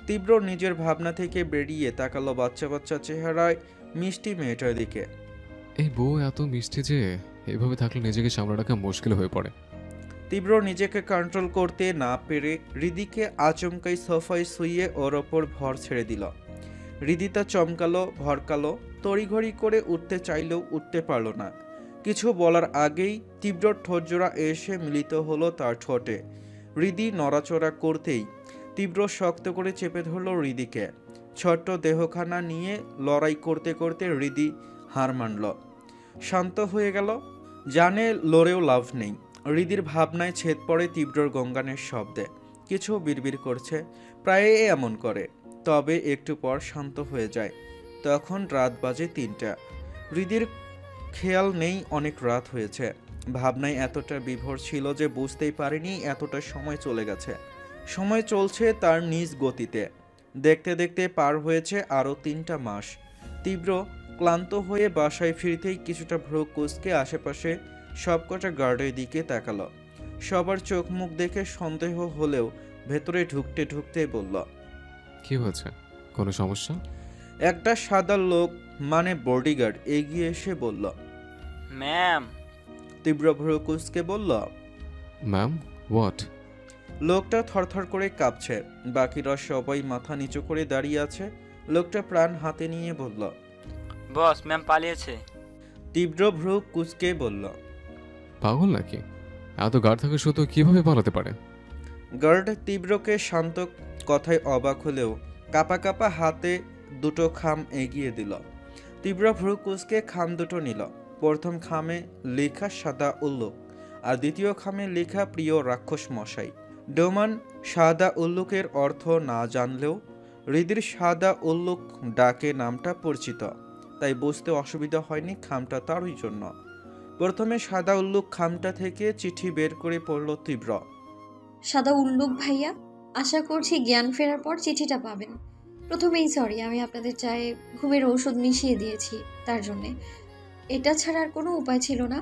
তীব্র নিজের ভাবনা থেকে বেরিয়ে তাকালো বাচ্চা বাচ্চা চেহারায় মিষ্টি মেয়েটার দিকে। এই বউ এত মিষ্টি যে এভাবে থাকলে নিজেকে সামলে রাখা মুশকিল হয়ে পড়ে। তীব্র নিজেকে কন্ট্রোল করতে না পেরে হৃদিকে আচমকাই সোফায় শুইয়ে ওর ওপর ভর ছেড়ে দিল। হৃদিতা চমকালো, ভরকালো, তড়িঘড়ি করে উঠতে চাইলেও উঠতে পারল না। কিছু বলার আগেই তীব্র ঠোঁটজোড়া এসে মিলিত হলো তার ঠোঁটে। হৃদি নড়াচড়া করতেই তীব্র শক্ত করে চেপে ধরল হৃদিকে। ছোট্ট দেহখানা নিয়ে লড়াই করতে করতে হৃদি হার মানল, শান্ত হয়ে গেল। জানে লড়েও লাভ নেই। হৃদির ভাবনায় ছেদ পড়ে তীব্রর গঙ্গানের শব্দে। কিছু বিড়বিড় করছে, প্রায় এমন করে, তবে একটু পর শান্ত হয়ে যায়। তখন রাত বাজে 3টা। হৃদির খেয়াল নেই অনেক রাত হয়েছে। ভাবনায় এতটা বিভোর ছিল যে বুঝতেই পারেনি এতটা সময় চলে গেছে। সময় চলছে তার নিজ গতিতে। দেখতে দেখতে পার হয়েছে আরও 3টা মাস। তীব্র ক্লান্ত হয়ে বাসায় ফিরতেই কিছুটা ভ্রু কুঁচকে আশেপাশে সবকটা গার্ডের দিকে তাকালো। সবার চোখ মুখ দেখে সন্দেহ হলেও ভেতরে ঢুকতে ঢুকতে বলল, কি হয়েছে? কোনো সমস্যা? একটা সাদা লোক মানে বডিগার্ড এগিয়ে এসে বলল। ম্যাম। তীব্র ভ্রু কুঁচকে বলল, ম্যাম হোয়াট? লোকটা থরথর করে কাঁপছে। বাকিরা সবাই মাথা নিচু করে দাঁড়িয়ে আছে। লোকটা প্রাণ হাতে নিয়ে বলল, বস, ম্যাম পালিয়েছে। তীব্র ভ্রু কুঁচকে বলল, পাগল নাকি? এত গার্ড থাকা সত্ত্বেও কিভাবে পালাতে পারে? গার্ড তীব্রকে শান্ত কথায় অবাক হলেও কাপা কাপা হাতে দুটো খাম এগিয়ে দিল। তীব্র ভ্রু কুঁচকে খাম দুটো নিল। প্রথম খামে লেখা সাদা উল্লুক, আর দ্বিতীয় খামে লেখা প্রিয় রাক্ষস মশাই। ডোমান সাদা উল্লুকের অর্থ না জানলেও হৃদির সাদা উল্লুক ডাকে নামটা পরিচিত, তাই বুঝতে অসুবিধা হয়নি খামটা তারই জন্য। প্রথমে সাদা উল্লুক খামটা থেকে চিঠি বের করে পড়ল তীব্র। সাদা উল্লুক ভাইয়া, আশা করছি জ্ঞান ফেরার পর চিঠিটা পাবেন। প্রথমেই সরি, আমি আপনাদের চায়ে ঘুমের ঔষধ মিশিয়ে দিয়েছি তার জন্যে। এটা ছাড়া আর কোনো উপায় ছিল না।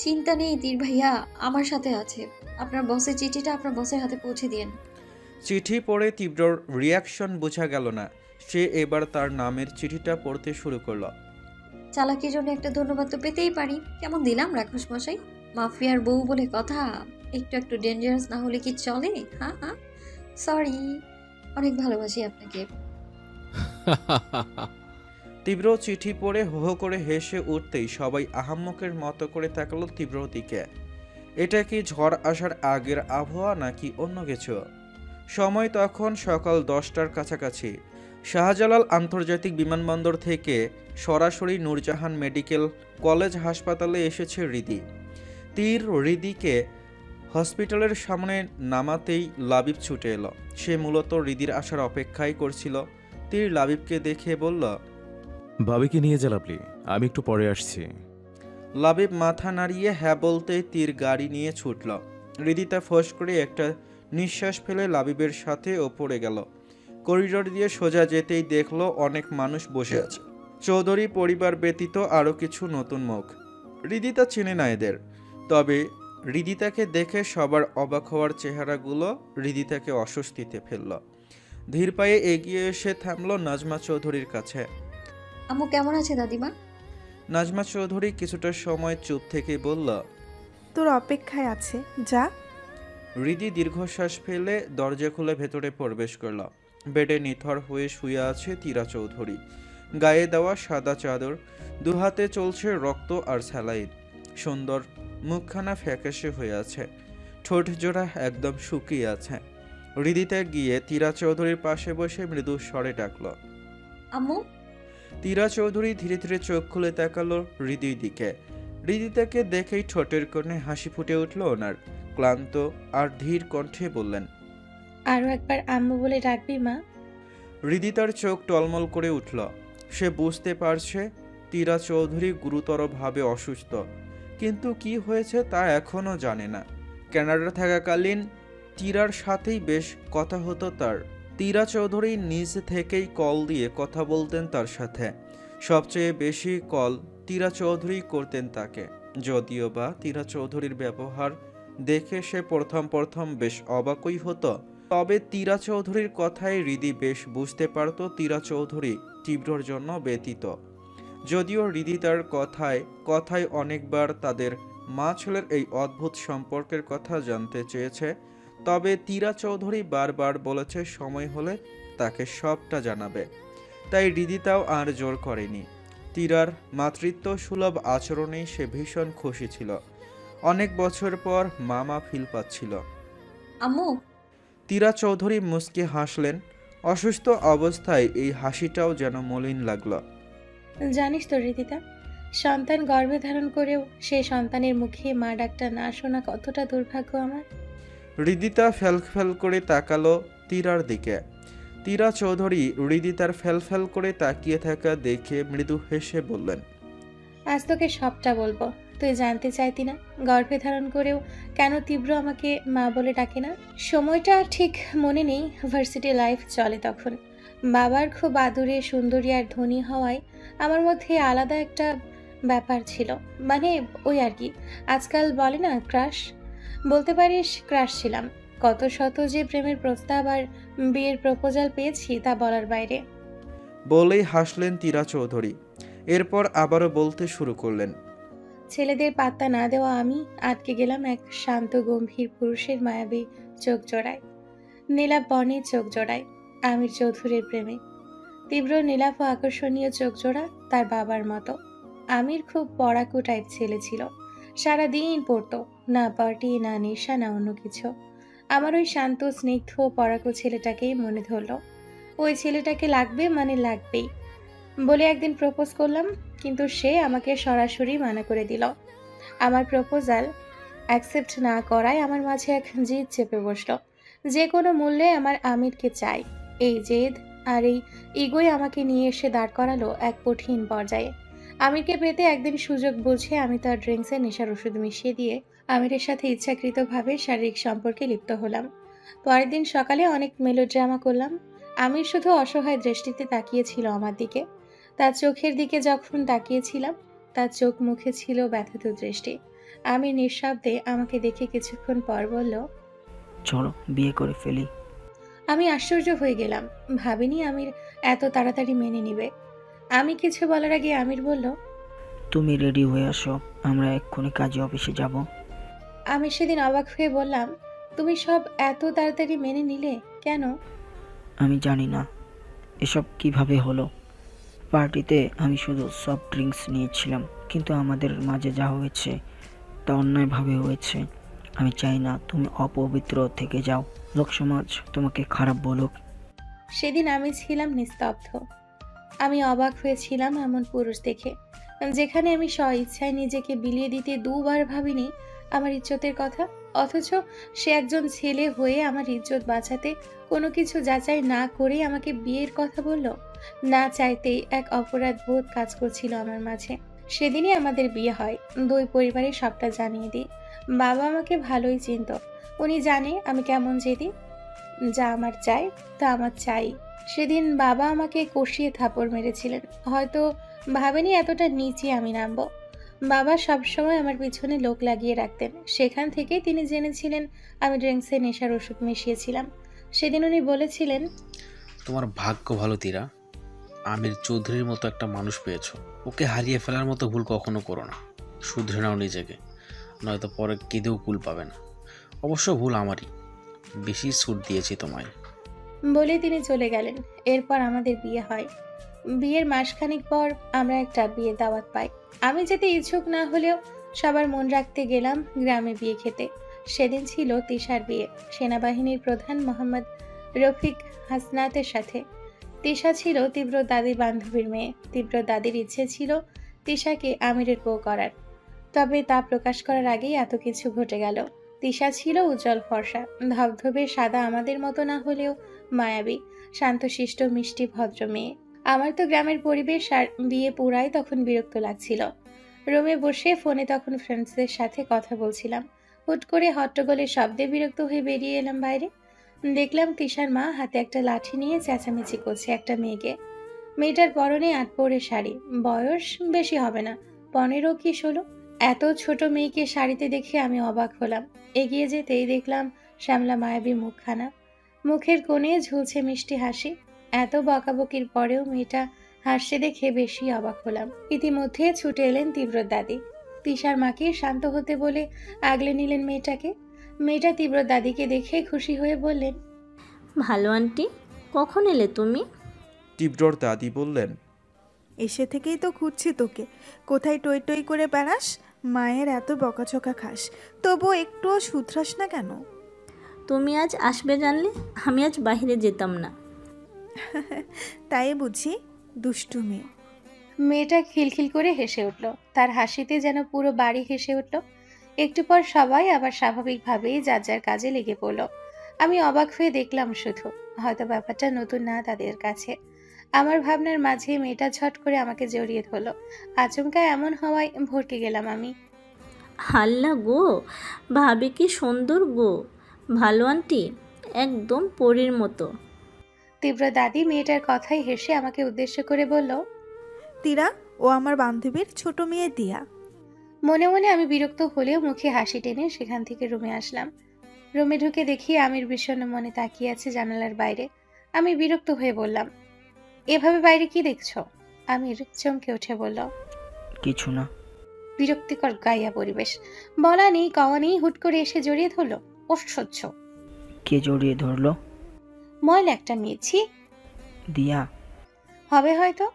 চিন্তা নেই তীর ভাইয়া, আমার সাথে আছে। আপনার বসের চিঠিটা আপনার বসের হাতে পৌঁছে দিন। চিঠি পড়ে তীব্রর রিয়াকশন বোঝা গেল না। সে এবার তার নামের চিঠিটা পড়তে শুরু করলো। চালাকির জন্য একটা ধন্যবাদ তো পেতেই পারি। কেমন দিলাম রাক্ষস মশাই? মাফিয়ার বউ বলে কথা, একটু একটু ডেঞ্জারাস না হলে কি চলে? হ্যাঁ হ্যাঁ, সরি, অনেক ভালোবাসি আপনাকে। তীব্র চিঠি পড়ে হো হো করে হেসে উঠতেই সবাই আহাম্মকের মতো করে তাকালো তীব্রর দিকে। এটা কি ঝড় আসার আগের আবহাওয়া নাকি অন্য কিছু? সময় তখন সকাল 10টার কাছাকাছি। শাহজালাল আন্তর্জাতিক বিমানবন্দর থেকে সরাসরি নূরজাহান মেডিকেল কলেজ হাসপাতালে এসেছে হৃদি। তীর হৃদিকে হসপিটালের সামনে নামাতেই লাবিব ছুটে এলো। সে মূলত হৃদির আসার অপেক্ষাই করছিল। তীর লাবিবকে দেখে বলল, ভাবিকে নিয়ে যা লাভলি, আমি একটু পরে আসছি। লাবিব মাথা নাড়িয়ে হ্যাঁ বলতে তীর গাড়ি নিয়ে ছুটল। হৃদিতা ফোঁস করে একটা নিঃশ্বাস ফেলে লাবিবের সাথে ওপরে গেল। করিডোর দিয়ে সোজা যেতেই দেখলো অনেক মানুষ বসে আছে। চৌধুরী পরিবার ব্যতীত আরও কিছু নতুন মুখ। হৃদিতা চেনে না এদের, তবে হৃদিতাকে দেখে সবার অবাক হওয়ার চেহারাগুলো হৃদিতাকে অস্বস্তিতে ফেলল। ধীর পায়ে এগিয়ে এসে থামল নাজমা চৌধুরীর কাছে। আম্মু কেমন আছে দাদিমা? নাজমা চৌধুরী কিছুটা সময় চুপ থেকে বলল, তোর অপেক্ষায় আছে, যা। হৃদি দীর্ঘশ্বাস ফেলে দরজা খুলে ভেতরে প্রবেশ করল। বেডে নিথর হয়ে শুয়ে আছে তীরা চৌধুরী। গায়ে দেওয়া সাদা চাদর, দুহাতে চলছে রক্ত আর স্যালাইন। সুন্দর মুখখানা ফ্যাকাশে হয়ে আছে, ঠোঁট জোড়া একদম শুকিয়ে আছে। হৃদিতে গিয়ে তীরা চৌধুরীর পাশে বসে মৃদু স্বরে ডাকল, আম্মু। তীরা চৌধুরী ধীরে ধীরে চোখ খুলে তাকালো হৃদির দিকে। হৃদিতাকে দেখেই ঠোঁটের কোণে হাসি ফুটে উঠল ওনার। ক্লান্ত আর ধীর কণ্ঠে বললেন, আরও একবার আম্মু বলে ডাকবি মা? হৃদিতার চোখ টলমল করে উঠল। সে বুঝতে পারছে তীরা চৌধুরী গুরুতরভাবে অসুস্থ, কিন্তু কি হয়েছে তা এখনও জানে না। কানাডা থাকাকালীন তীরার সাথেই বেশ কথা হতো তার। তীরা চৌধুরী নিজ থেকেই কল দিয়ে কথা বলতেন তার সাথে। সবচেয়ে বেশি কল তীরা চৌধুরী করতেন তাকে। যদিও বা তীরা চৌধুরীর ব্যবহার দেখে সে প্রথম প্রথম বেশ অবাকই হতো, তবে তীরা চৌধুরীর কথায় হৃদি বেশ বুঝতে পারত তীরা চৌধুরী তীব্রর জন্য ব্যতীত। যদিও হৃদি তার কথায় কথায় অনেকবার তাদের মা ছেলের এই অদ্ভুত সম্পর্কের কথা জানতে চেয়েছে, তবে তীরা চৌধুরী বারবার বলেছে সময় হলে তাকে সবটা জানাবে। তাই হৃদি তাও আর জোর করেনি। তীরার মাতৃত্ব সুলভ আচরণেই সে ভীষণ খুশি ছিল। অনেক বছর পর মামা ফিল পাচ্ছিল। আম্মু, তীরা চৌধুরী মুচকি হাসলেন। অসুস্থ অবস্থায় এই হাসিটাও যেন মলিন লাগলো। জানিস তো রিদিতা, সন্তান গর্ভে ধারণ করেও সেই সন্তানের মুখে মা ডাকটা না শোনা কতটা দুর্ভাগ্য আমার। হৃদিতা ফ্যাল করে তাকালো তীরার দিকে। তীরা চৌধুরী হৃদিতার ফ্যাল করে তাকিয়ে থাকা দেখে মৃদু হেসে বললেন, আজ তোকে সবটা বলবো। তুই জানতে চাইতি না গর্ভে ধারণ করেও কেন তীব্র আমাকে মা বলে ডাকে না? সময়টা ঠিক মনে নেই, ভার্সিটি লাইফ চলে তখন। বাবার খুব আদুরে সুন্দরী আর ধনী হওয়ায় আমার মধ্যে আলাদা একটা ব্যাপার ছিল, মানে ওই আর কি, আজকাল বলে না ক্রাশ, বলতে পারিস ক্রাশ ছিলাম। কত শত যে প্রেমের প্রস্তাব আর বিয়ের প্রপোজাল পেয়েছি তা বলার বাইরে। বলেই হাসলেন তীরা চৌধুরী। এরপর আবারও বলতে শুরু করলেন, ছেলেদের পাত্তা না দেওয়া আমি আটকে গেলাম এক শান্ত গম্ভীর পুরুষের মায়াবী চোখ জোড়ায়, নীলাভ বর্ণের চোখ জোড়ায়, আমির চৌধুরীর প্রেমে। তীব্র নীলাভ ও আকর্ষণীয় চোখ জোড়া তার বাবার মতো। আমির খুব পড়াকু টাইপ ছেলে ছিল, সারাদিন পড়তো, না পার্টি না নেশা না অন্য কিছু। আমার ওই শান্ত স্নিগ্ধ পড়াকু ছেলেটাকেই মনে ধরলো। ওই ছেলেটাকে লাগবে মানে লাগবেই বলে একদিন প্রপোজ করলাম, কিন্তু সে আমাকে সরাসরি মানা করে দিল। আমার প্রপোজাল অ্যাকসেপ্ট না করায় আমার মাঝে এক জেদ চেপে বসলো। যে কোনো মূল্যে আমার আমিরকে চাই। এই জেদ আর এই ইগোই আমাকে নিয়ে এসে দাঁড় করালো এক কঠিন পর্যায়ে। আমিরকে পেতে একদিন সুযোগ বুঝে আমি তার ড্রিঙ্কসে নেশার ওষুধ মিশিয়ে দিয়ে আমিরের সাথে ইচ্ছাকৃতভাবে শারীরিক সম্পর্কে লিপ্ত হলাম। পরের দিন সকালে অনেক মেলোড্রামা করলাম। আমির শুধু অসহায় দৃষ্টিতে তাকিয়েছিল আমার দিকে। তার চোখের দিকে যখন তাকিয়েছিলাম, তার চোখ মুখে ছিল ব্যথিত দৃষ্টি। আমি নিঃশব্দে আমাকে দেখে কিছুক্ষণ পর বলল, চলো বিয়ে করে ফেলি। আমি আশ্চর্য হয়ে গেলাম, ভাবিনি আমির এত তাড়াতাড়ি মেনে নিবে। আমি কিছু বলার আগে আমির বলল, তুমি রেডি হয়ে আসো, আমরা এক্ষুনি কাজে অফিসে যাব। আমি সেদিন অবাক হয়ে বললাম, তুমি সব এত তাড়াতাড়ি মেনে নিলে কেন? আমি জানি না এসব কিভাবে হলো। পার্টিতে আমি শুধু সফট ড্রিঙ্কস নিয়েছিলাম, কিন্তু আমাদের মাঝে যা হয়েছে তা অন্যায়ভাবে হয়েছে। আমি চাই না তুমি অপবিত্র থেকে যাও, লোকসমাজ তোমাকে খারাপ বলুক। সেদিন আমি ছিলাম নিস্তব্ধ। আমি অবাক হয়েছিলাম এমন পুরুষ দেখে, যেখানে আমি স্ব ইচ্ছায় নিজেকে বিলিয়ে দিতে দুবার ভাবিনি আমার ইজ্জতের কথা, অথচ সে একজন ছেলে হয়ে আমার ইজ্জত বাঁচাতে কোনো কিছু যাচাই না করে আমাকে বিয়ের কথা বলল। না চাইতেই এক অপরাধ বোধ কাজ করছিল আমার মাঝে। সেদিনই আমাদের বিয়ে হয়। দুই পরিবারে সবটা জানিয়ে দিই। বাবা আমাকে ভালোই চিনত, উনি জানে আমি কেমন জেদি। যা আমার চাই তা আমার চাই। সেদিন বাবা আমাকে কষিয়ে থাপড় মেরেছিলেন, হয়তো ভাবেনি এতটা নিচে আমি নামবো। বাবা সবসময় আমার পিছনে লোক লাগিয়ে রাখতেন, সেখান থেকেই তিনি জেনেছিলেন আমি ড্রিঙ্কসে নেশার ওষুধ মিশিয়েছিলাম। সেদিন উনি বলেছিলেন, তোমার ভাগ্য ভালো তীরা, আমির চৌধুরীর মতো একটা মানুষ পেয়েছো। ওকে হারিয়ে ফেলার মতো ভুল কখনো করো না, শুধরে নাও নিজেকে, নয়তো পরে কেঁদেও কুল পাবে না। অবশ্য ভুল আমারই, বেশি ছুট দিয়েছি তোমায়। বলে তিনি চলে গেলেন। এরপর আমাদের বিয়ে হয়। বিয়ের মাসখানেক পর আমরা একটা বিয়ের দাওয়াত পাই। আমি যেতে ইচ্ছুক না হলেও সবার মন রাখতে গেলাম গ্রামে বিয়ে খেতে। সেদিন ছিল তিশার বিয়ে, সেনাবাহিনীর প্রধান মোহাম্মদ রফিক হাসনাতের সাথে। তিশা ছিল তীব্র দাদির বান্ধবীর মেয়ে। তীব্র দাদির ইচ্ছে ছিল তিশাকে আমিরের বউ করার, তবে তা প্রকাশ করার আগেই এত কিছু ঘটে গেল। তিশা ছিল উজ্জ্বল ফর্সা, ধবধবে সাদা, আমাদের মতো না হলেও মায়াবী, শান্তশিষ্ট মিষ্টি ভদ্র মেয়ে। আমার তো গ্রামের পরিবেশ আর বিয়ে পুরাই তখন বিরক্ত লাগছিল। রুমে বসে ফোনে তখন ফ্রেন্ডসদের সাথে কথা বলছিলাম। হুট করে হট্টগোলের শব্দে বিরক্ত হয়ে বেরিয়ে এলাম বাইরে। দেখলাম তিশার মা হাতে একটা লাঠি নিয়ে চেঁচামেচি করছে একটা মেয়েকে। মেয়েটার পরনে 8 পরে শাড়ি, বয়স বেশি হবে না, 15 কি 16। এত ছোট মেয়েকে শাড়িতে দেখে আমি অবাক হলাম। এগিয়ে যেতেই দেখলাম শ্যামলা মায়াবী মুখখানা, মুখের কোণে ঝুলছে মিষ্টি হাসি। এত বকাবকির পরেও মেয়েটা হাসছে দেখে বেশি অবাক হলাম। ইতিমধ্যে ছুটে এলেন তীব্রর দাদি। তিশার মাকে শান্ত হতে বলে আগলে নিলেন মেয়েটাকে। মেয়েটা তীব্রর দাদিকে দেখে খুশি হয়ে বললেন, ভালো আন্টি, কখন এলে তুমি? তীব্রর দাদি বললেন, এসে থেকেই তো খুঁজছি তোকে, কোথায় টই টই করে বেড়াস, মায়ের এত বকাঝকা খাস, তবু একটুও শুধরাস না কেন? তুমি আজ আসবে জানলে আমি আজ বাইরে যেতাম না। তাই বুঝি, দুষ্টু মেয়ে। মেয়েটা খিলখিল করে হেসে উঠল। তার হাসিতে যেন পুরো বাড়ি হেসে উঠল। একটু পর সবাই আবার স্বাভাবিকভাবেই যার যার কাজে লেগে পড়ল। আমি অবাক হয়ে দেখলাম শুধু, হয়তো ব্যাপারটা নতুন না তাদের কাছে। আমার ভাবনার মাঝে মেয়েটা ঝট করে আমাকে জড়িয়ে ধরল। আচমকা এমন হওয়ায় ভরকে গেলাম আমি। হাল্লা গো, ভাবি কি সুন্দর গো, ভালো আন্টি, একদম পরীর মতো। তীব্র দাদি মেয়েটার কথাই হেসে আমাকে উদ্দেশ্য করে বলল, তীরা, ও আমার বান্ধবীর ছোট মেয়ে দিয়া। মনে মনে আমি বিরক্ত হলেও মুখে হাসি টেনে সেখান থেকে রুমে আসলাম। রুমে ঢুকে দেখি আমির বিষণ্ণ মনে তাকিয়ে আছে জানালার বাইরে। আমি বিরক্ত হয়ে বললাম, এভাবে বাইরে কি দেখছো? আমির চমকে উঠে বলল, কিছু না। বিরক্তিকর গাইয়া পরিবেশ। বলা নেই কওয়া নেই হুট করে এসে জড়িয়ে ধরলো। অসহ্য। কে জড়িয়ে ধরলো? ময়লা একটা মেয়েছি। দিয়া। হবে হয়তো।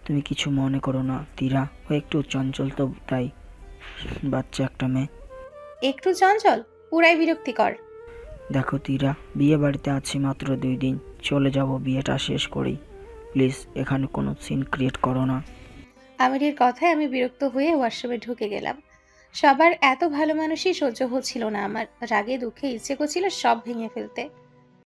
তুমি কিছু মনে করো না তীরা, ও একটু চঞ্চল তো, তাই। বাচ্চা একটা মেয়ে। একটু চঞ্চল? পুরাই বিরক্তিকর। দেখো তীরা, বিয়ে বাড়িতে আছি মাত্র 2 দিন, চলে যাব বিয়েটা শেষ করি। প্লিজ এখানে কোনো সিন ক্রিয়েট করো না। আমিরের কথায় আমি বিরক্ত হয়ে ওয়াশরুমে ঢুকে গেলাম। সবার এত ভালো মানুষই সহ্য হচ্ছিল না আমার। রাগে দুঃখে ইচ্ছে করছিল সব ভেঙে ফেলতে।